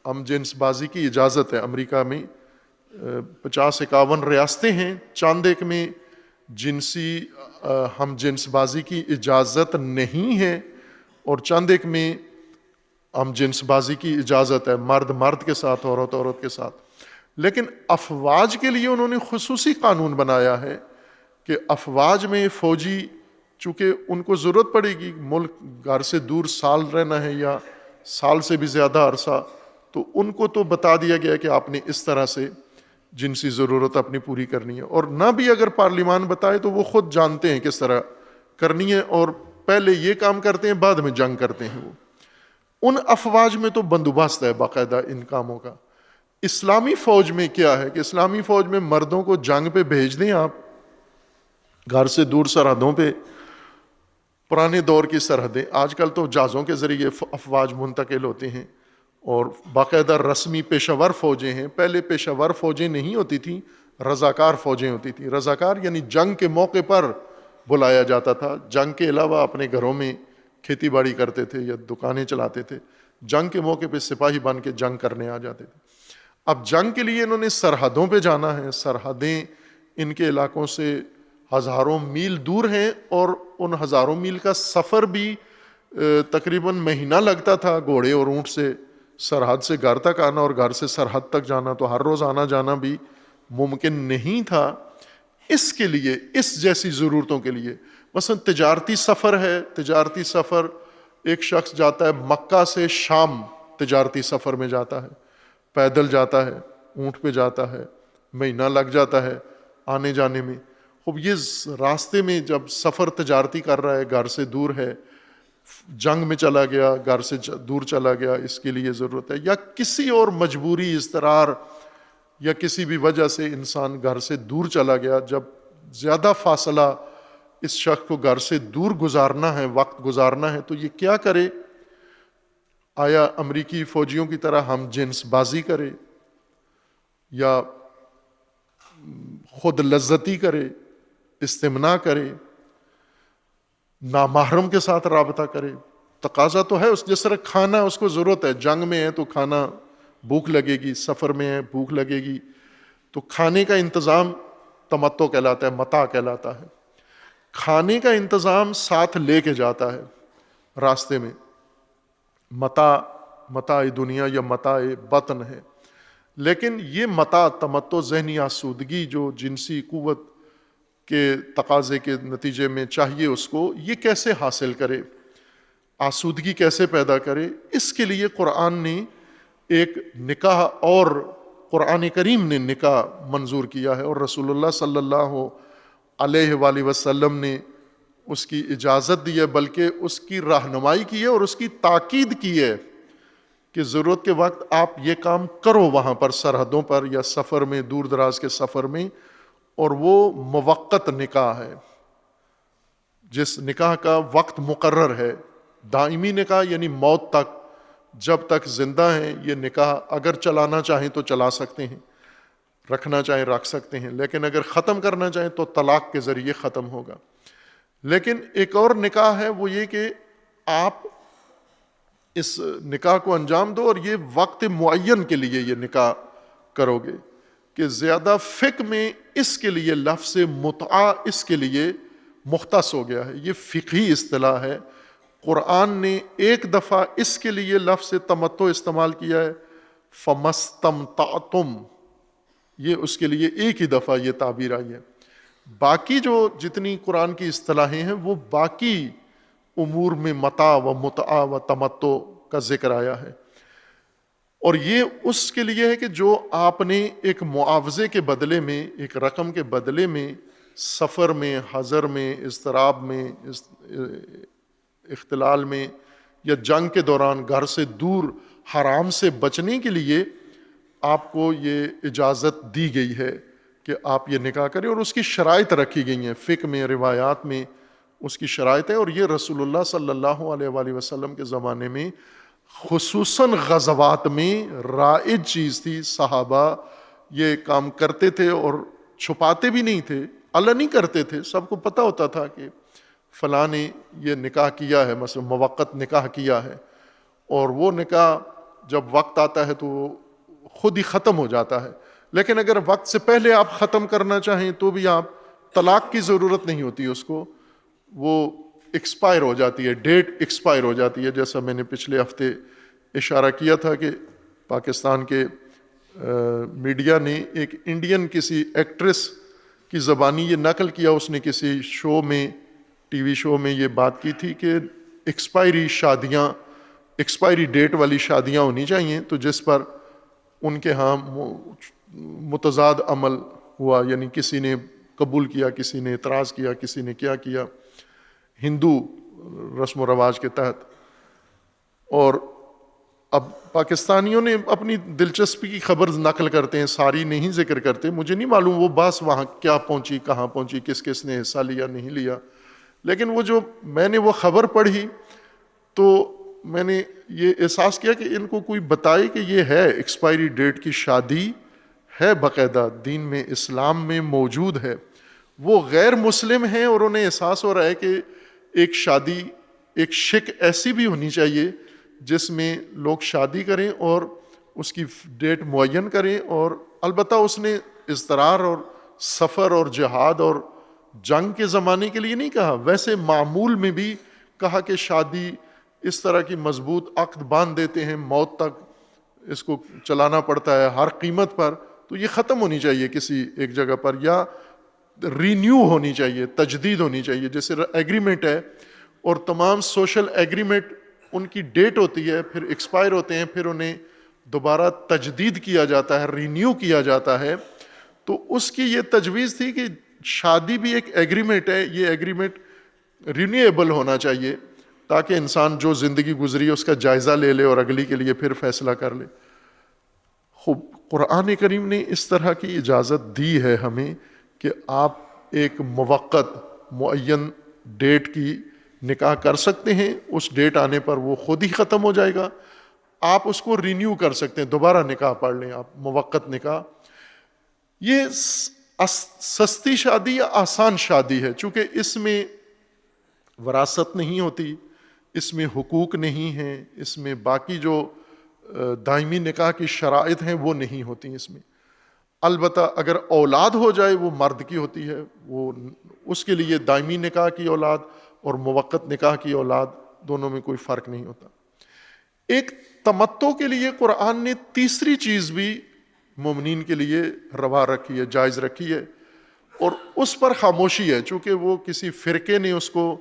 ہم جنس بازی کی اجازت ہے, امریکہ میں 50-51 ریاستیں ہیں, چاند ایک میں جنسی ہم جنس بازی کی اجازت نہیں ہے, اور چاند ایک میں ہم جنس بازی کی اجازت ہے, مرد کے ساتھ, عورت کے ساتھ. لیکن افواج کے لیے انہوں نے خصوصی قانون بنایا ہے کہ افواج میں فوجی, چونکہ ان کو ضرورت پڑے گی, ملک گھر سے دور سال رہنا ہے یا سال سے بھی زیادہ عرصہ, تو ان کو تو بتا دیا گیا کہ آپ نے اس طرح سے جنسی ضرورت اپنی پوری کرنی ہے. اور نہ بھی اگر پارلیمان بتائے تو وہ خود جانتے ہیں کس طرح کرنی ہے, اور پہلے یہ کام کرتے ہیں بعد میں جنگ کرتے ہیں. وہ ان افواج میں تو بندوبست ہے باقاعدہ ان کاموں کا. اسلامی فوج میں کیا ہے کہ اسلامی فوج میں مردوں کو جنگ پہ بھیج دیں آپ, گھر سے دور سرحدوں پہ, پرانے دور کی سرحدیں, آج کل تو جہازوں کے ذریعے افواج منتقل ہوتے ہیں اور باقاعدہ رسمی پیشہ ور فوجیں ہیں. پہلے پیشہ ور فوجیں نہیں ہوتی تھیں, رضاکار فوجیں ہوتی تھیں. رضاکار یعنی جنگ کے موقع پر بلایا جاتا تھا, جنگ کے علاوہ اپنے گھروں میں کھیتی باڑی کرتے تھے یا دکانیں چلاتے تھے, جنگ کے موقع پہ سپاہی بن کے جنگ کرنے آ جاتے تھے. اب جنگ کے لیے انہوں نے سرحدوں پہ جانا ہے, سرحدیں ان کے علاقوں سے ہزاروں میل دور ہیں, اور ان ہزاروں میل کا سفر بھی تقریباً مہینہ لگتا تھا گھوڑے اور اونٹ سے, سرحد سے گھر تک آنا اور گھر سے سرحد تک جانا, تو ہر روز آنا جانا بھی ممکن نہیں تھا. اس کے لیے, اس جیسی ضرورتوں کے لیے, مثلا تجارتی سفر ہے, تجارتی سفر ایک شخص جاتا ہے مکہ سے شام, تجارتی سفر میں جاتا ہے, پیدل جاتا ہے, اونٹ پہ جاتا ہے, مہینہ لگ جاتا ہے آنے جانے میں. خوب یہ راستے میں جب سفر تجارتی کر رہا ہے, گھر سے دور ہے, جنگ میں چلا گیا, گھر سے دور چلا گیا, اس کے لیے ضرورت ہے, یا کسی اور مجبوری, اضطرار یا کسی بھی وجہ سے انسان گھر سے دور چلا گیا, جب زیادہ فاصلہ اس شخص کو گھر سے دور گزارنا ہے, وقت گزارنا ہے, تو یہ کیا کرے؟ آیا امریکی فوجیوں کی طرح ہم جنس بازی کرے, یا خود لذتی کرے, استمناء کرے, نامحرم کے ساتھ رابطہ کرے؟ تقاضا تو ہے, اس جس طرح کھانا اس کو ضرورت ہے, جنگ میں ہے تو کھانا بھوک لگے گی, سفر میں ہے بھوک لگے گی, تو کھانے کا انتظام تمتع کہلاتا ہے, متاع کہلاتا ہے. کھانے کا انتظام ساتھ لے کے جاتا ہے راستے میں, متاع دنیا یا متاع بطن ہے. لیکن یہ متاع, تمتع, ذہنی آسودگی جو جنسی قوت کے تقاضے کے نتیجے میں چاہیے اس کو, یہ کیسے حاصل کرے, آسودگی کیسے پیدا کرے؟ اس کے لیے قرآن نے ایک نکاح, اور قرآن کریم نے نکاح منظور کیا ہے, اور رسول اللہ صلی اللہ علیہ وآلہ وسلم نے اس کی اجازت دی ہے, بلکہ اس کی رہنمائی کی ہے اور اس کی تاکید کی ہے کہ ضرورت کے وقت آپ یہ کام کرو وہاں پر, سرحدوں پر یا سفر میں, دور دراز کے سفر میں. اور وہ موقت نکاح ہے, جس نکاح کا وقت مقرر ہے. دائمی نکاح یعنی موت تک, جب تک زندہ ہیں یہ نکاح اگر چلانا چاہیں تو چلا سکتے ہیں, رکھنا چاہیں رکھ سکتے ہیں, لیکن اگر ختم کرنا چاہیں تو طلاق کے ذریعے ختم ہوگا. لیکن ایک اور نکاح ہے, وہ یہ کہ آپ اس نکاح کو انجام دو اور یہ وقت معین کے لیے یہ نکاح کرو گے, کہ زیادہ فقہ میں اس کے لیے لفظ متعہ اس کے لیے مختص ہو گیا ہے. یہ فقہی اصطلاح ہے, قرآن نے ایک دفعہ اس کے لیے لفظ تمتع استعمال کیا ہے، فَمَسْتَمْتَعْتُمْ، یہ اس کے لیے ایک ہی دفعہ یہ تعبیر آئی ہے۔ باقی جو جتنی قرآن کی اصطلاحیں ہیں وہ باقی امور میں متاع و متعہ و تمتع کا ذکر آیا ہے، اور یہ اس کے لیے ہے کہ جو آپ نے ایک معاوضے کے بدلے میں، ایک رقم کے بدلے میں، سفر میں، حضر میں، اضطراب میں، اختلال میں، یا جنگ کے دوران گھر سے دور حرام سے بچنے کے لیے آپ کو یہ اجازت دی گئی ہے کہ آپ یہ نکاح کریں، اور اس کی شرائط رکھی گئی ہیں فقہ میں، روایات میں اس کی شرائط ہے، اور یہ رسول اللہ صلی اللہ علیہ وآلہ وسلم کے زمانے میں خصوصاً غزوات میں رائج چیز تھی۔ صحابہ یہ کام کرتے تھے اور چھپاتے بھی نہیں تھے، علنی کرتے تھے، سب کو پتہ ہوتا تھا کہ فلاں نے یہ نکاح کیا ہے، مثلا موقت نکاح کیا ہے، اور وہ نکاح جب وقت آتا ہے تو وہ خود ہی ختم ہو جاتا ہے، لیکن اگر وقت سے پہلے آپ ختم کرنا چاہیں تو بھی آپ طلاق کی ضرورت نہیں ہوتی اس کو، وہ ایکسپائر ہو جاتی ہے، ڈیٹ ایکسپائر ہو جاتی ہے۔ جیسا میں نے پچھلے ہفتے اشارہ کیا تھا کہ پاکستان کے میڈیا نے ایک انڈین کسی ایکٹریس کی زبانی یہ نقل کیا، اس نے کسی شو میں، ٹی وی شو میں یہ بات کی تھی کہ ایکسپائری ڈیٹ والی شادیاں ہونی چاہیے، تو جس پر ان کے ہاں متضاد عمل ہوا، یعنی کسی نے قبول کیا، کسی نے اعتراض کیا، کسی نے کیا ہندو رسم و رواج کے تحت۔ اور اب پاکستانیوں نے اپنی دلچسپی کی خبر نقل کرتے ہیں، ساری نہیں ذکر کرتے، مجھے نہیں معلوم وہ بس وہاں کیا پہنچی، کہاں پہنچی، کس کس نے حصہ لیا نہیں لیا، لیکن وہ جو میں نے وہ خبر پڑھی تو میں نے یہ احساس کیا کہ ان کو کوئی بتائے کہ یہ ہے ایکسپائری ڈیٹ کی شادی ہے، باقاعدہ دین میں، اسلام میں موجود ہے۔ وہ غیر مسلم ہیں اور انہیں احساس ہو رہا ہے کہ ایک شادی، ایک شک ایسی بھی ہونی چاہیے جس میں لوگ شادی کریں اور اس کی ڈیٹ معین کریں، اور البتہ اس نے اضطرار اور سفر اور جہاد اور جنگ کے زمانے کے لیے نہیں کہا، ویسے معمول میں بھی کہا کہ شادی اس طرح کی مضبوط عقد باندھ دیتے ہیں، موت تک اس کو چلانا پڑتا ہے ہر قیمت پر، تو یہ ختم ہونی چاہیے کسی ایک جگہ پر، یا رینیو ہونی چاہیے، تجدید ہونی چاہیے، جیسے ایگریمنٹ ہے، اور تمام سوشل ایگریمنٹ ان کی ڈیٹ ہوتی ہے، پھر ایکسپائر ہوتے ہیں، پھر انہیں دوبارہ تجدید کیا جاتا ہے، رینیو کیا جاتا ہے۔ تو اس کی یہ تجویز تھی کہ شادی بھی ایک ایگریمنٹ ہے، یہ ایگریمنٹ رینیویبل ہونا چاہیے تاکہ انسان جو زندگی گزری اس کا جائزہ لے لے اور اگلی کے لیے پھر فیصلہ کر لے۔ خوب قرآن کریم نے اس طرح کی اجازت دی ہے ہمیں کہ آپ ایک موقت معین ڈیٹ کی نکاح کر سکتے ہیں، اس ڈیٹ آنے پر وہ خود ہی ختم ہو جائے گا، آپ اس کو رینیو کر سکتے ہیں، دوبارہ نکاح پڑھ لیں آپ، موقت نکاح۔ یہ سستی شادی یا آسان شادی ہے، چونکہ اس میں وراثت نہیں ہوتی، اس میں حقوق نہیں ہیں، اس میں باقی جو دائمی نکاح کی شرائط ہیں وہ نہیں ہوتی اس میں۔ البتہ اگر اولاد ہو جائے وہ مرد کی ہوتی ہے، وہ اس کے لیے دائمی نکاح کی اولاد اور موقت نکاح کی اولاد دونوں میں کوئی فرق نہیں ہوتا۔ ایک تمتع کے لیے قرآن نے تیسری چیز بھی مومنین کے لیے روا رکھی ہے، جائز رکھی ہے، اور اس پر خاموشی ہے، چونکہ وہ کسی فرقے نے اس کو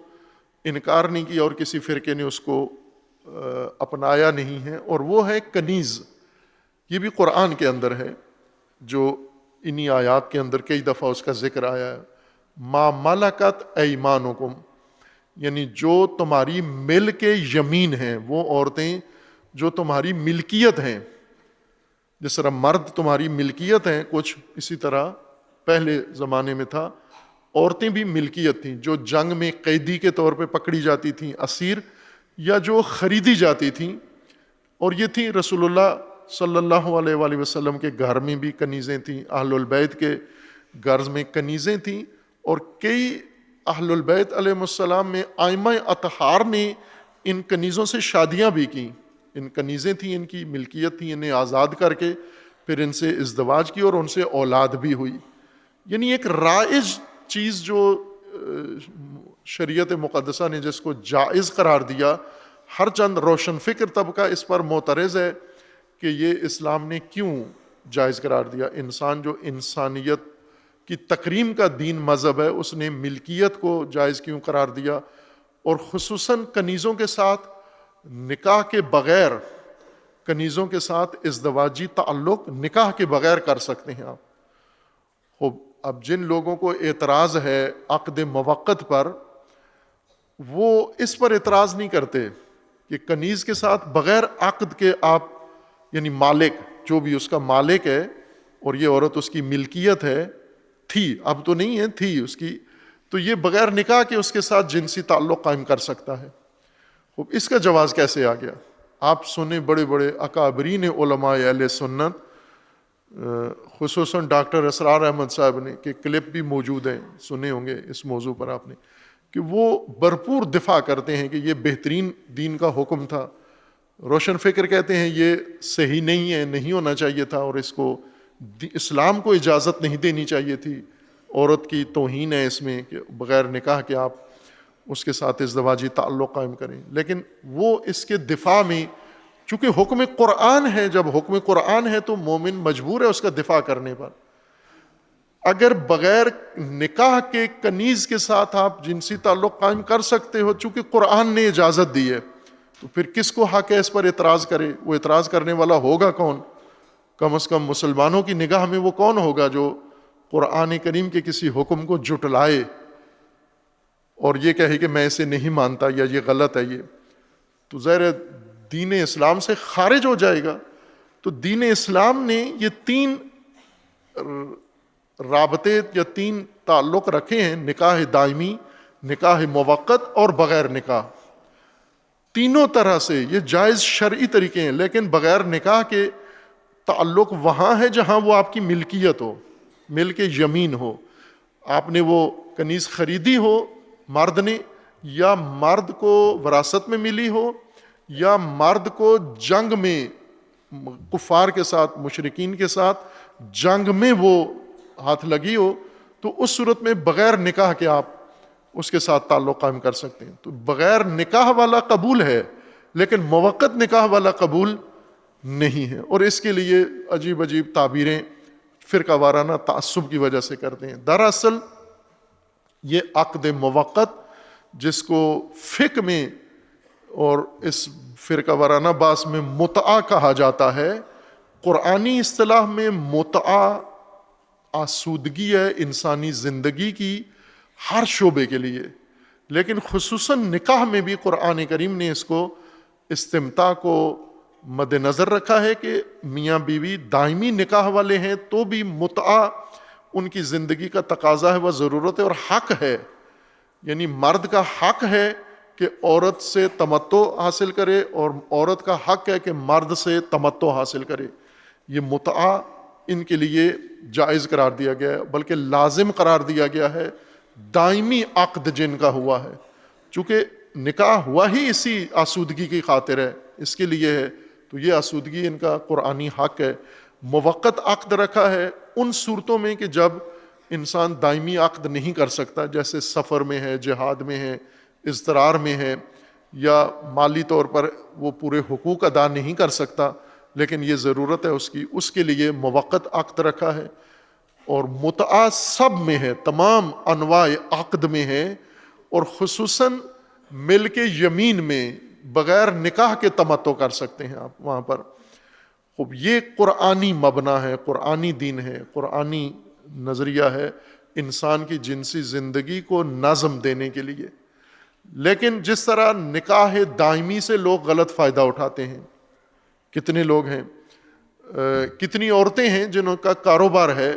انکار نہیں کیا اور کسی فرقے نے اس کو اپنایا نہیں ہے، اور وہ ہے کنیز۔ یہ بھی قرآن کے اندر ہے، جو انہی آیات کے اندر کئی دفعہ اس کا ذکر آیا ہے۔ ما ملکت ایمانکم، یعنی جو تمہاری ملک یمین ہیں، وہ عورتیں جو تمہاری ملکیت ہیں، جس طرح مرد تمہاری ملکیت ہیں کچھ، اسی طرح پہلے زمانے میں تھا، عورتیں بھی ملکیت تھیں، جو جنگ میں قیدی کے طور پہ پکڑی جاتی تھیں، اسیر، یا جو خریدی جاتی تھیں، اور یہ تھیں رسول اللہ صلی اللہ علیہ وآلہ وسلم کے گھر میں بھی کنیزیں تھیں، اہل البیت کے گھر میں کنیزیں تھیں، اور کئی اہل البیت علیہ السلام میں ائمہ اطہار نے ان کنیزوں سے شادیاں بھی کیں، ان کنیزیں تھیں، ان کی ملکیت تھی، انہیں آزاد کر کے پھر ان سے ازدواج کی اور ان سے اولاد بھی ہوئی۔ یعنی ایک رائج چیز جو شریعت مقدسہ نے جس کو جائز قرار دیا، ہر چند روشن فکر طبقہ اس پر معترض ہے کہ یہ اسلام نے کیوں جائز قرار دیا۔ انسان جو انسانیت کی تکریم کا دین مذہب ہے، اس نے ملکیت کو جائز کیوں قرار دیا؟ اور خصوصاً کنیزوں کے ساتھ نکاح کے بغیر، کنیزوں کے ساتھ ازدواجی تعلق نکاح کے بغیر کر سکتے ہیں آپ۔ اب جن لوگوں کو اعتراض ہے عقد موقت پر، وہ اس پر اعتراض نہیں کرتے کہ کنیز کے ساتھ بغیر عقد کے آپ، یعنی مالک جو بھی اس کا مالک ہے اور یہ عورت اس کی ملکیت ہے، تھی، اب تو نہیں ہے، تھی اس کی، تو یہ بغیر نکاح کے اس کے ساتھ جنسی تعلق قائم کر سکتا ہے۔ اس کا جواز کیسے آ گیا؟ آپ سنیں بڑے بڑے اکابرین علماء اہل سنت، خصوصاً ڈاکٹر اسرار احمد صاحب نے، کہ کلپ بھی موجود ہیں، سنے ہوں گے اس موضوع پر آپ نے، کہ وہ بھرپور دفاع کرتے ہیں کہ یہ بہترین دین کا حکم تھا۔ روشن فکر کہتے ہیں یہ صحیح نہیں ہے، نہیں ہونا چاہیے تھا، اور اس کو اسلام کو اجازت نہیں دینی چاہیے تھی، عورت کی توہین ہے اس میں کہ بغیر نکاح کے آپ اس کے ساتھ ازدواجی تعلق قائم کریں۔ لیکن وہ اس کے دفاع میں، چونکہ حکم قرآن ہے، جب حکم قرآن ہے تو مومن مجبور ہے اس کا دفاع کرنے پر۔ اگر بغیر نکاح کے کنیز کے ساتھ آپ جنسی تعلق قائم کر سکتے ہو، چونکہ قرآن نے اجازت دی ہے، تو پھر کس کو حق ہے اس پر اعتراض کرے؟ وہ اعتراض کرنے والا ہوگا کون؟ کم از کم مسلمانوں کی نگاہ میں وہ کون ہوگا جو قرآن کریم کے کسی حکم کو جھٹلائے اور یہ کہے کہ میں اسے نہیں مانتا یا یہ غلط ہے؟ یہ تو ظاہر دین اسلام سے خارج ہو جائے گا۔ تو دین اسلام نے یہ 3 رابطے یا 3 تعلق رکھے ہیں، نکاح دائمی، نکاح موقت اور بغیر نکاح۔ تینوں طرح سے یہ جائز شرعی طریقے ہیں، لیکن بغیر نکاح کے تعلق وہاں ہے جہاں وہ آپ کی ملکیت ہو، ملک یمین ہو، آپ نے وہ کنیز خریدی ہو مرد نے، یا مرد کو وراثت میں ملی ہو، یا مرد کو جنگ میں کفار کے ساتھ، مشرکین کے ساتھ جنگ میں وہ ہاتھ لگی ہو، تو اس صورت میں بغیر نکاح کے آپ اس کے ساتھ تعلق قائم کر سکتے ہیں۔ تو بغیر نکاح والا قبول ہے، لیکن موقت نکاح والا قبول نہیں ہے، اور اس کے لیے عجیب عجیب تعبیریں فرقہ وارانہ تعصب کی وجہ سے کرتے ہیں۔ دراصل یہ عقد موقت، جس کو فقہ میں اور اس فرقہ وارانہ باس میں متعہ کہا جاتا ہے، قرآنی اصطلاح میں متعہ آسودگی ہے انسانی زندگی کی ہر شعبے کے لیے، لیکن خصوصاً نکاح میں بھی قرآن کریم نے اس کو، استمتاع کو مد نظر رکھا ہے کہ میاں بیوی دائمی نکاح والے ہیں تو بھی متعہ ان کی زندگی کا تقاضا ہے، وہ ضرورت ہے اور حق ہے۔ یعنی مرد کا حق ہے کہ عورت سے تمتع حاصل کرے، اور عورت کا حق ہے کہ مرد سے تمتع حاصل کرے۔ یہ متعہ ان کے لیے جائز قرار دیا گیا ہے، بلکہ لازم قرار دیا گیا ہے، دائمی عقد جن کا ہوا ہے، چونکہ نکاح ہوا ہی اسی آسودگی کی خاطر ہے، اس کے لیے ہے، تو یہ آسودگی ان کا قرآنی حق ہے۔ موقت عقد رکھا ہے ان صورتوں میں کہ جب انسان دائمی عقد نہیں کر سکتا، جیسے سفر میں ہے، جہاد میں ہے، اضطرار میں ہے، یا مالی طور پر وہ پورے حقوق ادا نہیں کر سکتا، لیکن یہ ضرورت ہے اس کی، اس کے لیے موقت عقد رکھا ہے۔ اور متعہ سب میں ہے، تمام انواع عقد میں ہے، اور خصوصاً ملک یمین میں بغیر نکاح کے تمتع کر سکتے ہیں آپ وہاں پر۔ خوب، یہ قرآنی مبنی ہے، قرآنی دین ہے، قرآنی نظریہ ہے انسان کی جنسی زندگی کو نظم دینے کے لیے۔ لیکن جس طرح نکاح دائمی سے لوگ غلط فائدہ اٹھاتے ہیں، کتنے لوگ ہیں، کتنی عورتیں ہیں جنہوں کا کاروبار ہے،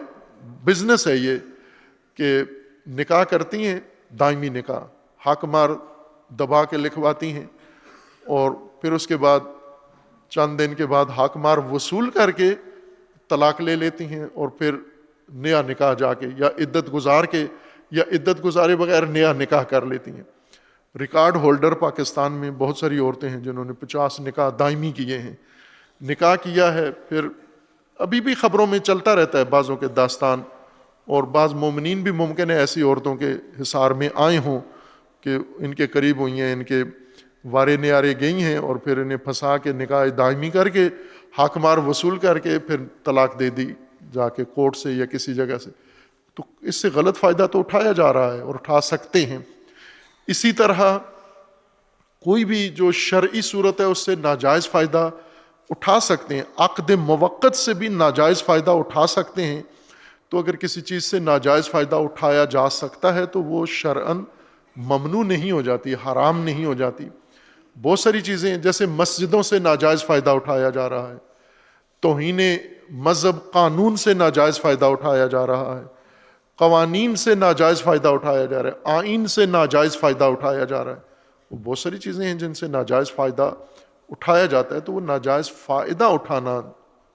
بزنس ہے یہ، کہ نکاح کرتی ہیں، دائمی نکاح، حق مار دبا کے لکھواتی ہیں، اور پھر اس کے بعد چند دن کے بعد حق مار وصول کر کے طلاق لے لیتی ہیں، اور پھر نیا نکاح جا کے یا عدت گزار کے یا عدت گزارے بغیر نیا نکاح کر لیتی ہیں۔ ریکارڈ ہولڈر پاکستان میں بہت ساری عورتیں ہیں جنہوں نے 50 نکاح دائمی کیے ہیں، نکاح کیا ہے، پھر ابھی بھی خبروں میں چلتا رہتا ہے بعضوں کے داستان، اور بعض مومنین بھی ممکن ہے ایسی عورتوں کے حصار میں آئے ہوں، کہ ان کے قریب ہوئی ہیں، ان کے وارے نیارے گئی ہیں اور پھر انہیں پھنسا کے نکاح دائمی کر کے حق مار وصول کر کے پھر طلاق دے دی جا کے کورٹ سے یا کسی جگہ سے. تو اس سے غلط فائدہ تو اٹھایا جا رہا ہے اور اٹھا سکتے ہیں. اسی طرح کوئی بھی جو شرعی صورت ہے اس سے ناجائز فائدہ اٹھا سکتے ہیں. عقد موقت سے بھی ناجائز فائدہ اٹھا سکتے ہیں. تو اگر کسی چیز سے ناجائز فائدہ اٹھایا جا سکتا ہے تو وہ شرعاً ممنوع نہیں ہو جاتی، حرام نہیں ہو جاتی. بہت ساری چیزیں ہیں، جیسے مسجدوں سے ناجائز فائدہ اٹھایا جا رہا ہے، توہین مذہب قانون سے ناجائز فائدہ اٹھایا جا رہا ہے، قوانین سے ناجائز فائدہ اٹھایا جا رہا ہے، آئین سے ناجائز فائدہ اٹھایا جا رہا ہے. وہ بہت ساری چیزیں ہیں جن سے ناجائز فائدہ اٹھایا جاتا ہے. تو وہ ناجائز فائدہ اٹھانا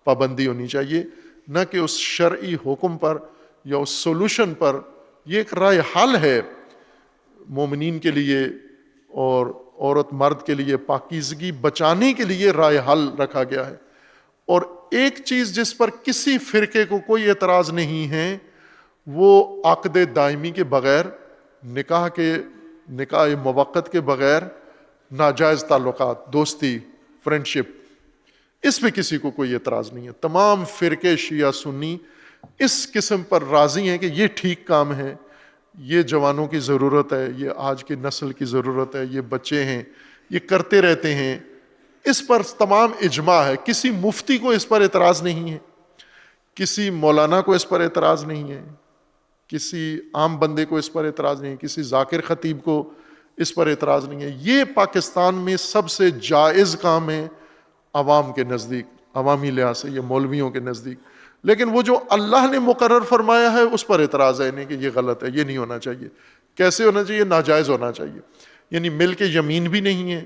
پابندی ہونی چاہیے، نہ کہ اس شرعی حکم پر یا اس سولوشن پر. یہ ایک رائے حل ہے مومنین کے لیے اور عورت مرد کے لیے، پاکیزگی بچانے کے لیے رائے حل رکھا گیا ہے. اور ایک چیز جس پر کسی فرقے کو کوئی اعتراض نہیں ہے وہ عقد دائمی کے بغیر، نکاح موقت کے بغیر ناجائز تعلقات، دوستی، فرینڈشپ، اس پہ کسی کو کوئی اعتراض نہیں ہے. تمام فرقے شیعہ سنی اس قسم پر راضی ہیں کہ یہ ٹھیک کام ہے، یہ جوانوں کی ضرورت ہے، یہ آج کی نسل کی ضرورت ہے، یہ بچے ہیں یہ کرتے رہتے ہیں. اس پر تمام اجماع ہے. کسی مفتی کو اس پر اعتراض نہیں ہے، کسی مولانا کو اس پر اعتراض نہیں ہے، کسی عام بندے کو اس پر اعتراض نہیں ہے، کسی ذاکر خطیب کو اس پر اعتراض نہیں ہے. یہ پاکستان میں سب سے جائز کام ہے عوام کے نزدیک، عوامی لحاظ سے، یہ مولویوں کے نزدیک. لیکن وہ جو اللہ نے مقرر فرمایا ہے اس پر اعتراض ہے انہیں کہ یہ غلط ہے، یہ نہیں ہونا چاہیے. کیسے ہونا چاہیے؟ ناجائز ہونا چاہیے. یعنی مل کے یمین بھی نہیں ہے،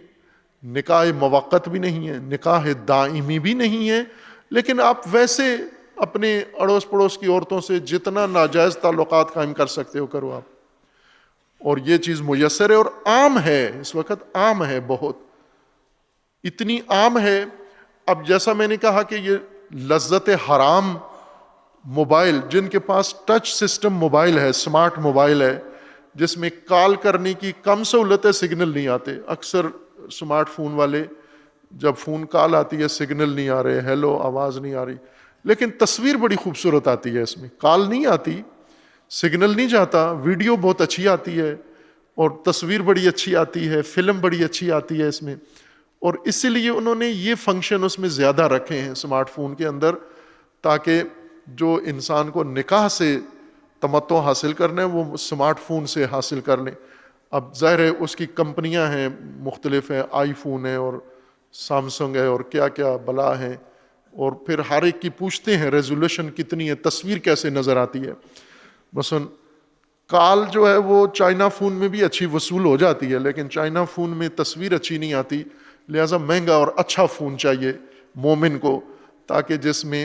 نکاح موقت بھی نہیں ہے، نکاح دائمی بھی نہیں ہے، لیکن آپ ویسے اپنے اڑوس پڑوس کی عورتوں سے جتنا ناجائز تعلقات قائم کر سکتے ہو کرو آپ. اور یہ چیز میسر ہے اور عام ہے، اس وقت عام ہے، بہت اتنی عام ہے. اب جیسا میں نے کہا کہ یہ لذت حرام موبائل، جن کے پاس ٹچ سسٹم موبائل ہے، سمارٹ موبائل ہے، جس میں کال کرنے کی کم سہولت ہے، سگنل نہیں آتے. اکثر سمارٹ فون والے جب فون کال آتی ہے سگنل نہیں آ رہے، ہیلو آواز نہیں آ رہی، لیکن تصویر بڑی خوبصورت آتی ہے. اس میں کال نہیں آتی، سگنل نہیں جاتا، ویڈیو بہت اچھی آتی ہے اور تصویر بڑی اچھی آتی ہے، فلم بڑی اچھی آتی ہے اس میں. اور اسی لیے انہوں نے یہ فنکشن اس میں زیادہ رکھے ہیں سمارٹ فون کے اندر، تاکہ جو انسان کو نکاح سے تمتع حاصل کرنا ہے وہ سمارٹ فون سے حاصل کر لیں. اب ظاہر ہے اس کی کمپنیاں ہیں، مختلف ہیں، آئی فون ہے اور سامسنگ ہے اور کیا کیا بلا ہیں، اور پھر ہر ایک کی پوچھتے ہیں ریزولوشن کتنی ہے، تصویر کیسے نظر آتی ہے. مثلا کال جو ہے وہ چائنا فون میں بھی اچھی وصول ہو جاتی ہے، لیکن چائنا فون میں تصویر اچھی نہیں آتی، لہٰذا مہنگا اور اچھا فون چاہیے مومن کو، تاکہ جس میں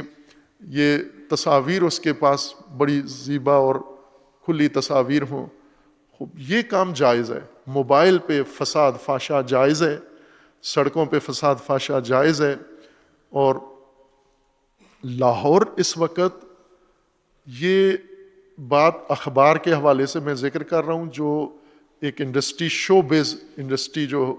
یہ تصاویر اس کے پاس بڑی زیبا اور کھلی تصاویر ہوں. یہ کام جائز ہے. موبائل پہ فساد فاشا جائز ہے، سڑکوں پہ فساد فاشا جائز ہے. اور لاہور اس وقت، یہ بات اخبار کے حوالے سے میں ذکر کر رہا ہوں، جو ایک انڈسٹری، شو بیز انڈسٹری، جو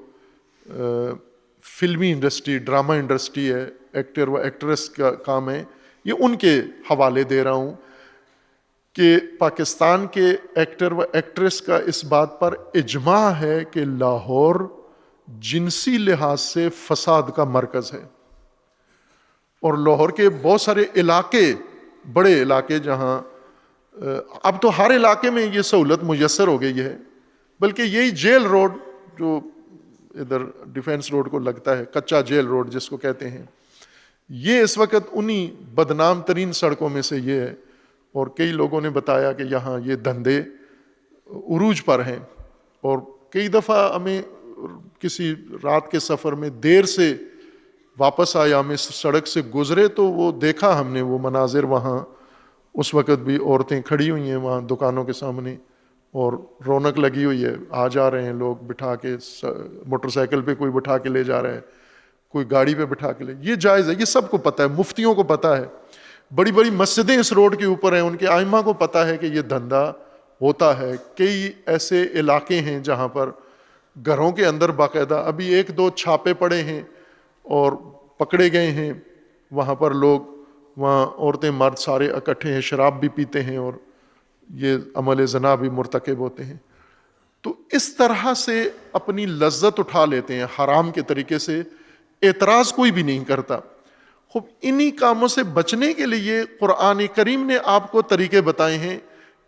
فلمی انڈسٹری، ڈرامہ انڈسٹری ہے، ایکٹر و ایکٹریس کا کام ہے، یہ ان کے حوالے دے رہا ہوں کہ پاکستان کے ایکٹر و ایکٹریس کا اس بات پر اجماع ہے کہ لاہور جنسی لحاظ سے فساد کا مرکز ہے. اور لاہور کے بہت سارے علاقے، بڑے علاقے، جہاں اب تو ہر علاقے میں یہ سہولت میسر ہو گئی ہے، بلکہ یہی جیل روڈ جو ادھر ڈیفینس روڈ کو لگتا ہے، کچا جیل روڈ جس کو کہتے ہیں، یہ اس وقت انہی بدنام ترین سڑکوں میں سے یہ ہے. اور کئی لوگوں نے بتایا کہ یہاں یہ دھندے عروج پر ہیں. اور کئی دفعہ ہمیں کسی رات کے سفر میں دیر سے واپس آیا، ہمیں سڑک سے گزرے تو وہ دیکھا ہم نے وہ مناظر وہاں. اس وقت بھی عورتیں کھڑی ہوئی ہیں وہاں دکانوں کے سامنے اور رونق لگی ہوئی ہے. آ جا رہے ہیں لوگ بٹھا کے، موٹر سائیکل پہ کوئی بٹھا کے لے جا رہا ہے، کوئی گاڑی پہ بٹھا کے لے. یہ جائز ہے، یہ سب کو پتہ ہے، مفتیوں کو پتہ ہے، بڑی بڑی مسجدیں اس روڈ کے اوپر ہیں، ان کے ائمہ کو پتہ ہے کہ یہ دھندا ہوتا ہے. کئی ایسے علاقے ہیں جہاں پر گھروں کے اندر باقاعدہ ابھی 1-2 چھاپے پڑے ہیں اور پکڑے گئے ہیں, وہاں پر لوگ, وہاں عورتیں مرد سارے اکٹھے ہیں, شراب بھی پیتے ہیں اور یہ عمل زنا بھی مرتکب ہوتے ہیں. تو اس طرح سے اپنی لذت اٹھا لیتے ہیں حرام کے طریقے سے, اعتراض کوئی بھی نہیں کرتا. خوب انہی کاموں سے بچنے کے لیے قرآن کریم نے آپ کو طریقے بتائے ہیں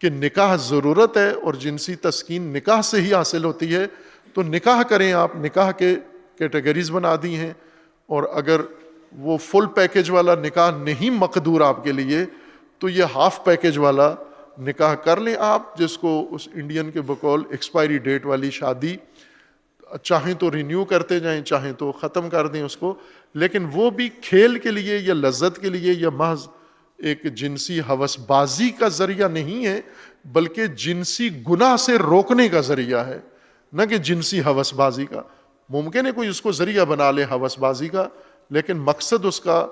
کہ نکاح ضرورت ہے اور جنسی تسکین نکاح سے ہی حاصل ہوتی ہے. تو نکاح کریں آپ, نکاح کے کیٹیگریز بنا دی ہیں, اور اگر وہ فل پیکج والا نکاح نہیں مقدور آپ کے لیے تو یہ ہاف پیکج والا نکاح کر لیں آپ, جس کو اس انڈین کے بقول ایکسپائری ڈیٹ والی شادی, چاہیں تو رینیو کرتے جائیں چاہیں تو ختم کر دیں اس کو, لیکن وہ بھی کھیل کے لیے یا لذت کے لیے یا محض ایک جنسی ہوس بازی کا ذریعہ نہیں ہے, بلکہ جنسی گناہ سے روکنے کا ذریعہ ہے, نہ کہ جنسی ہوس بازی کا. ممکن ہے کوئی اس کو ذریعہ بنا لے ہوس بازی کا, لیکن مقصد اس کا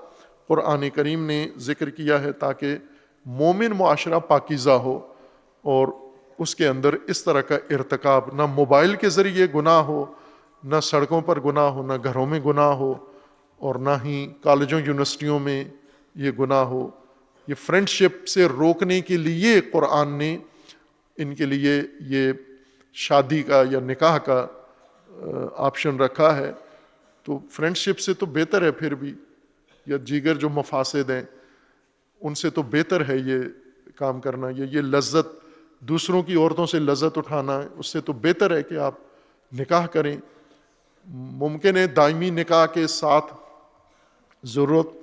قرآن کریم نے ذکر کیا ہے تاکہ مومن معاشرہ پاکیزہ ہو اور اس کے اندر اس طرح کا ارتکاب نہ موبائل کے ذریعے گناہ ہو, نہ سڑکوں پر گناہ ہو, نہ گھروں میں گناہ ہو, اور نہ ہی کالجوں یونیورسٹیوں میں یہ گناہ ہو. یہ فرینڈ شپ سے روکنے کے لیے قرآن نے ان کے لیے یہ شادی کا یا نکاح کا آپشن رکھا ہے. تو فرینڈ شپ سے تو بہتر ہے پھر بھی, یا دیگر جو مفاسد ہیں ان سے تو بہتر ہے یہ کام کرنا, یہ لذت دوسروں کی عورتوں سے لذت اٹھانا, اس سے تو بہتر ہے کہ آپ نکاح کریں. ممکن ہے دائمی نکاح کے ساتھ ضرورت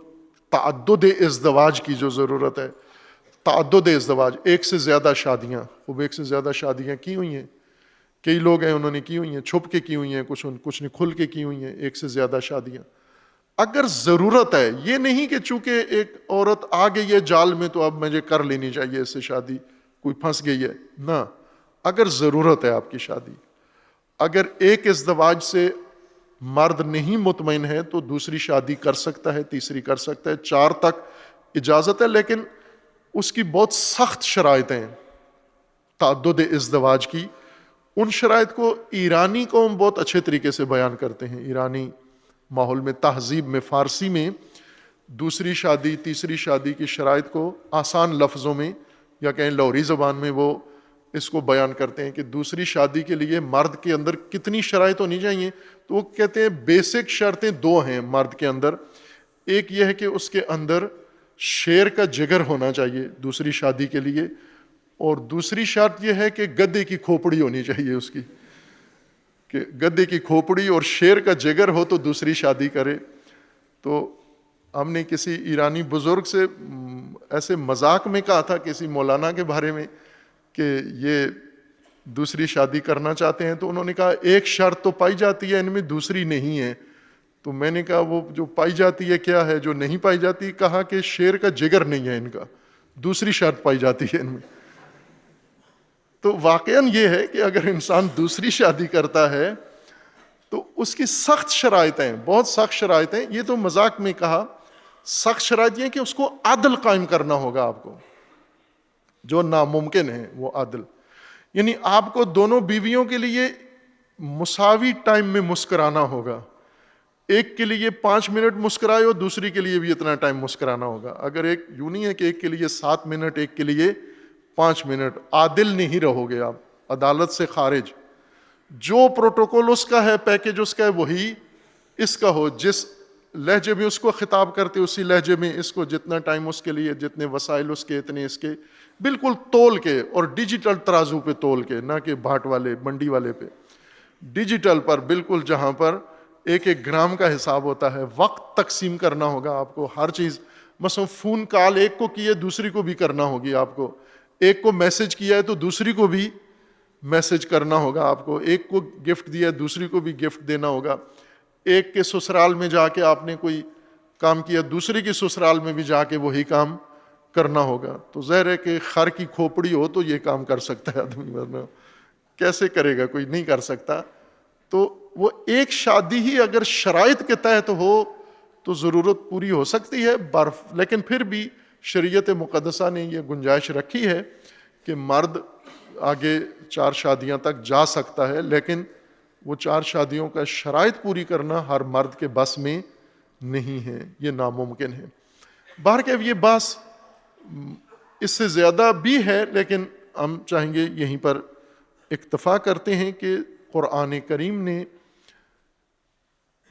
تعدد ازدواج کی جو ضرورت ہے, تعدد ازدواج, ایک سے زیادہ شادیاں, خوب ایک سے زیادہ شادیاں کی ہوئی ہیں, کئی لوگ ہیں انہوں نے کی ہوئی ہیں, چھپ کے کی ہوئی ہیں, کچھ نے کھل کے کی ہوئی ہیں, ایک سے زیادہ شادیاں. اگر ضرورت ہے, یہ نہیں کہ چونکہ ایک عورت آ گئی ہے جال میں تو اب مجھے کر لینی چاہیے اس سے شادی, کوئی پھنس گئی ہے, نہ, اگر ضرورت ہے آپ کی شادی, اگر ایک ازدواج سے مرد نہیں مطمئن ہے تو دوسری شادی کر سکتا ہے, تیسری کر سکتا ہے, 4 تک اجازت ہے, لیکن اس کی بہت سخت شرائط ہیں تعدد ازدواج کی. ان شرائط کو ایرانی قوم بہت اچھے طریقے سے بیان کرتے ہیں. ایرانی ماحول میں, تہذیب میں, فارسی میں دوسری شادی تیسری شادی کی شرائط کو آسان لفظوں میں یا کہیں لاہوری زبان میں وہ اس کو بیان کرتے ہیں کہ دوسری شادی کے لیے مرد کے اندر کتنی شرائط ہونی چاہیے. تو وہ کہتے ہیں بیسک شرطیں 2 ہیں مرد کے اندر. ایک یہ ہے کہ اس کے اندر شیر کا جگر ہونا چاہیے دوسری شادی کے لیے, اور دوسری شرط یہ ہے کہ گدھے کی کھوپڑی ہونی چاہیے اس کی, کہ گدھے کی کھوپڑی اور شیر کا جگر ہو تو دوسری شادی کرے. تو ہم نے کسی ایرانی بزرگ سے ایسے مذاق میں کہا تھا کسی مولانا کے بارے میں کہ یہ دوسری شادی کرنا چاہتے ہیں, تو انہوں نے کہا ایک شرط تو پائی جاتی ہے ان میں, دوسری نہیں ہے. تو میں نے کہا وہ جو پائی جاتی ہے کیا ہے, جو نہیں پائی جاتی؟ کہا کہ شیر کا جگر نہیں ہے ان کا, دوسری شرط پائی جاتی ہے ان میں. تو واقعاً یہ ہے کہ اگر انسان دوسری شادی کرتا ہے تو اس کی سخت شرائط ہیں, بہت سخت شرائط ہیں. یہ تو مذاق میں کہا, سخت شرائط یہ کہ اس کو عدل قائم کرنا ہوگا آپ کو, جو ناممکن ہے وہ عدل. یعنی آپ کو دونوں بیویوں کے لیے مساوی ٹائم میں مسکرانا ہوگا. ایک کے لیے 5 منٹ مسکرائے ہو, دوسری کے لیے بھی اتنا ٹائم مسکرانا ہوگا. اگر ایک یوں نہیں ہے کہ ایک کے لیے 7 منٹ ایک کے لیے 5 منٹ, عادل نہیں رہو گے آپ, عدالت سے خارج. جو پروٹوکول اس کا ہے, پیکج اس کا ہے, وہی اس کا ہو. جس لہجے میں اس کو خطاب کرتے اسی لہجے میں اس کو, جتنا ٹائم اس کے لیے, جتنے وسائل اس کے اتنے اس کے, بالکل تول کے, اور ڈیجیٹل ترازو پہ تول کے, نہ کہ بھاٹ والے منڈی والے پہ, ڈیجیٹل پر بالکل, جہاں پر 1 گرام کا حساب ہوتا ہے. وقت تقسیم کرنا ہوگا آپ کو ہر چیز. مثلا فون کال ایک کو کی ہے دوسری کو بھی کرنا ہوگی آپ کو, ایک کو میسج کیا ہے تو دوسری کو بھی میسج کرنا ہوگا آپ کو, ایک کو گفٹ دیا ہے دوسری کو بھی گفٹ دینا ہوگا, ایک کے سسرال میں جا کے آپ نے کوئی کام کیا دوسری کے سسرال میں بھی جا کے وہی کام کرنا ہوگا. تو ظاہر ہے کہ خر کی کھوپڑی ہو تو یہ کام کر سکتا ہے آدمی, ورنہ کیسے کرے گا, کوئی نہیں کر سکتا. تو وہ ایک شادی ہی اگر شرائط کے تحت ہو تو ضرورت پوری ہو سکتی ہے برف. لیکن پھر بھی شریعت مقدسہ نے یہ گنجائش رکھی ہے کہ مرد آگے 4 شادیاں تک جا سکتا ہے، لیکن وہ 4 شادیوں کا شرائط پوری کرنا ہر مرد کے بس میں نہیں ہے، یہ ناممکن ہے۔ بہرکیف یہ بات اس سے زیادہ بھی ہے، لیکن ہم چاہیں گے یہیں پر اکتفا کرتے ہیں کہ قرآن کریم نے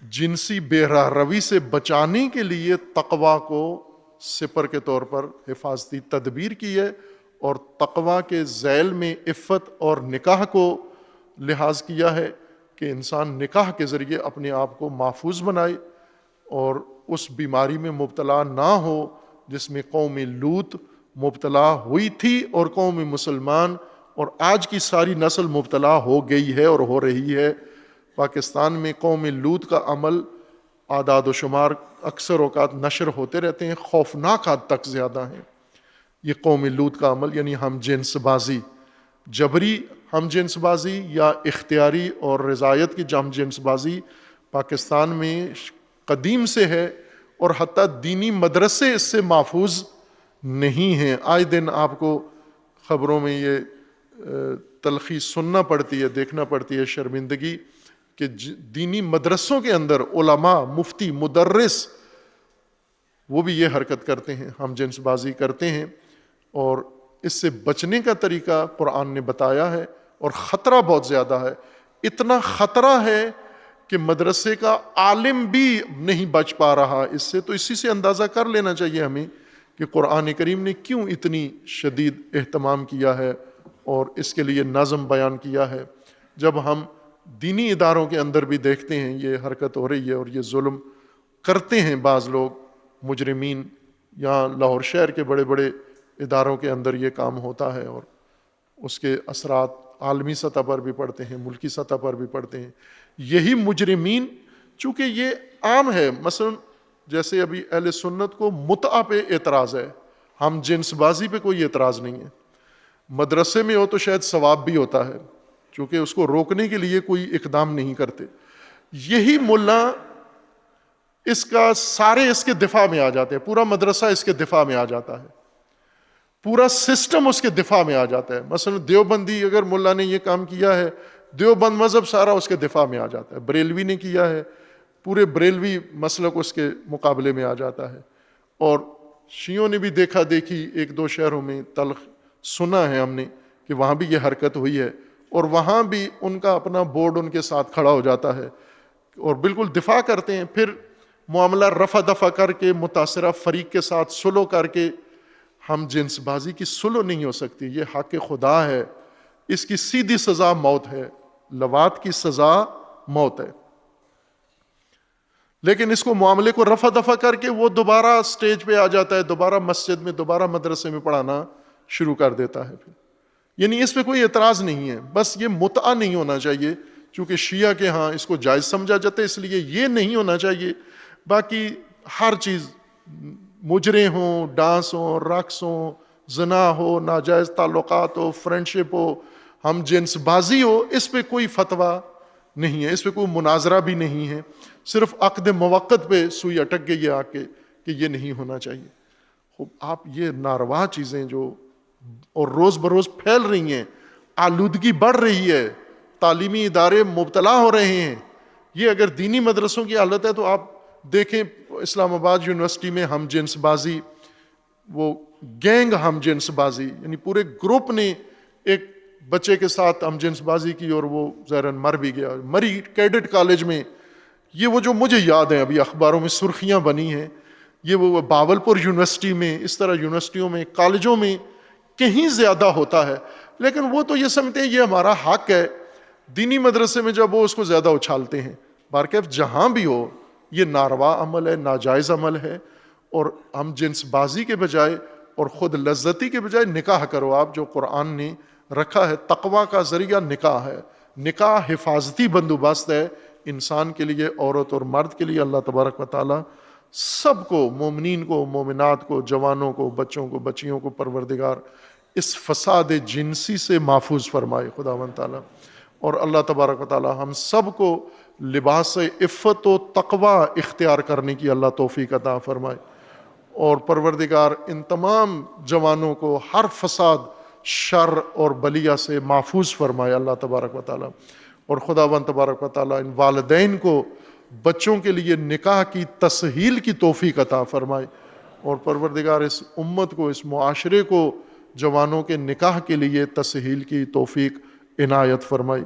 جنسی بے راہ روی سے بچانے کے لیے تقوی کو سپر کے طور پر حفاظتی تدبیر کی ہے، اور تقوی کے ذیل میں عفت اور نکاح کو لحاظ کیا ہے کہ انسان نکاح کے ذریعے اپنے آپ کو محفوظ بنائے اور اس بیماری میں مبتلا نہ ہو جس میں قوم لوط مبتلا ہوئی تھی اور قوم مسلمان اور آج کی ساری نسل مبتلا ہو گئی ہے اور ہو رہی ہے۔ پاکستان میں قوم لوط کا عمل اعداد و شمار اکثر اوقات نشر ہوتے رہتے ہیں، خوفناک حد تک زیادہ ہیں۔ یہ قوم لوط کا عمل یعنی ہم جنس بازی، جبری ہم جنس بازی یا اختیاری اور رضایت کی ہم جنس بازی پاکستان میں قدیم سے ہے، اور حتیٰ دینی مدرسے اس سے محفوظ نہیں ہیں۔ آئے دن آپ کو خبروں میں یہ تلخی سننا پڑتی ہے، دیکھنا پڑتی ہے، شرمندگی کہ دینی مدرسوں کے اندر علماء، مفتی، مدرس وہ بھی یہ حرکت کرتے ہیں، ہم جنس بازی کرتے ہیں، اور اس سے بچنے کا طریقہ قرآن نے بتایا ہے، اور خطرہ بہت زیادہ ہے۔ اتنا خطرہ ہے کہ مدرسے کا عالم بھی نہیں بچ پا رہا اس سے۔ تو اسی سے اندازہ کر لینا چاہیے ہمیں کہ قرآن کریم نے کیوں اتنی شدید اہتمام کیا ہے اور اس کے لیے نظم بیان کیا ہے۔ جب ہم دینی اداروں کے اندر بھی دیکھتے ہیں یہ حرکت ہو رہی ہے اور یہ ظلم کرتے ہیں بعض لوگ مجرمین، یہاں لاہور شہر کے بڑے بڑے اداروں کے اندر یہ کام ہوتا ہے، اور اس کے اثرات عالمی سطح پر بھی پڑتے ہیں، ملکی سطح پر بھی پڑتے ہیں۔ یہی مجرمین، چونکہ یہ عام ہے، مثلا جیسے ابھی اہل سنت کو متعہ پہ اعتراض ہے، ہم جنس بازی پہ کوئی اعتراض نہیں ہے۔ مدرسے میں ہو تو شاید ثواب بھی ہوتا ہے، چونکہ اس کو روکنے کے لیے کوئی اقدام نہیں کرتے۔ یہی ملا اس کا سارے اس کے دفاع میں آ جاتے ہیں، پورا مدرسہ اس کے دفاع میں آ جاتا ہے، پورا سسٹم اس کے دفاع میں آ جاتا ہے۔ مثلا دیوبندی اگر ملا نے یہ کام کیا ہے، دیوبند مذہب سارا اس کے دفاع میں آ جاتا ہے۔ بریلوی نے کیا ہے، پورے بریلوی مسلک اس کے مقابلے میں آ جاتا ہے۔ اور شیعوں نے بھی دیکھا دیکھی ایک دو شہروں میں تلخ سنا ہے ہم نے کہ وہاں بھی یہ حرکت ہوئی ہے، اور وہاں بھی ان کا اپنا بورڈ ان کے ساتھ کھڑا ہو جاتا ہے اور بالکل دفاع کرتے ہیں۔ پھر معاملہ رفع دفع کر کے متاثرہ فریق کے ساتھ سلو کر کے، ہم جنس بازی کی سلو نہیں ہو سکتی، یہ حق خدا ہے، اس کی سیدھی سزا موت ہے، لواط کی سزا موت ہے۔ لیکن اس کو معاملے کو رفع دفع کر کے وہ دوبارہ سٹیج پہ آ جاتا ہے، دوبارہ مسجد میں، دوبارہ مدرسے میں پڑھانا شروع کر دیتا ہے۔ پھر یعنی اس پہ کوئی اعتراض نہیں ہے، بس یہ متعہ نہیں ہونا چاہیے، چونکہ شیعہ کے ہاں اس کو جائز سمجھا جاتا ہے، اس لیے یہ نہیں ہونا چاہیے۔ باقی ہر چیز، مجرے ہوں، ڈانس ہوں، رقص ہوں، زنا ہو، ناجائز تعلقات ہو، فرینڈشپ ہو، ہم جنس بازی ہو، اس پہ کوئی فتویٰ نہیں ہے، اس پہ کوئی مناظرہ بھی نہیں ہے۔ صرف عقد موقت پہ سوئی اٹک گئی ہے آ کے کہ یہ نہیں ہونا چاہیے۔ خوب آپ یہ ناروا چیزیں جو اور روز بروز پھیل رہی ہیں، آلودگی بڑھ رہی ہے، تعلیمی ادارے مبتلا ہو رہے ہیں، یہ اگر دینی مدرسوں کی حالت ہے تو آپ دیکھیں اسلام آباد یونیورسٹی میں ہم جنس بازی، وہ گینگ ہم جنس بازی، یعنی پورے گروپ نے ایک بچے کے ساتھ ہم جنس بازی کی اور وہ ظاہراً مر بھی گیا۔ مری کیڈٹ کالج میں، یہ وہ جو مجھے یاد ہیں ابھی اخباروں میں سرخیاں بنی ہیں، یہ وہ باولپور یونیورسٹی میں، اس طرح یونیورسٹیوں میں، کالجوں میں کہیں زیادہ ہوتا ہے، لیکن وہ تو یہ سمجھتے ہیں یہ ہمارا حق ہے۔ دینی مدرسے میں جب وہ اس کو زیادہ اچھالتے ہیں۔ بارکیف جہاں بھی ہو یہ ناروا عمل ہے، ناجائز عمل ہے، اور ہم جنس بازی کے بجائے اور خود لذتی کے بجائے نکاح کرو آپ، جو قرآن نے رکھا ہے۔ تقوی کا ذریعہ نکاح ہے، نکاح حفاظتی بندوبست ہے انسان کے لیے، عورت اور مرد کے لیے۔ اللہ تبارک و تعالی سب کو، مومنین کو، مومنات کو، جوانوں کو، بچوں کو، بچیوں کو پروردگار اس فساد جنسی سے محفوظ فرمائے خداوند تعالی، اور اللہ تبارک و تعالی ہم سب کو لباس عفت و تقوی اختیار کرنے کی اللہ توفیق عطا فرمائے، اور پروردگار ان تمام جوانوں کو ہر فساد شر اور بلیہ سے محفوظ فرمائے اللہ تبارک و تعالیٰ، اور خداوند تبارک و تعالیٰ ان والدین کو بچوں کے لیے نکاح کی تسہیل کی توفیق عطا فرمائے، اور پروردگار اس امت کو، اس معاشرے کو جوانوں کے نکاح کے لیے تسہیل کی توفیق عنایت فرمائی۔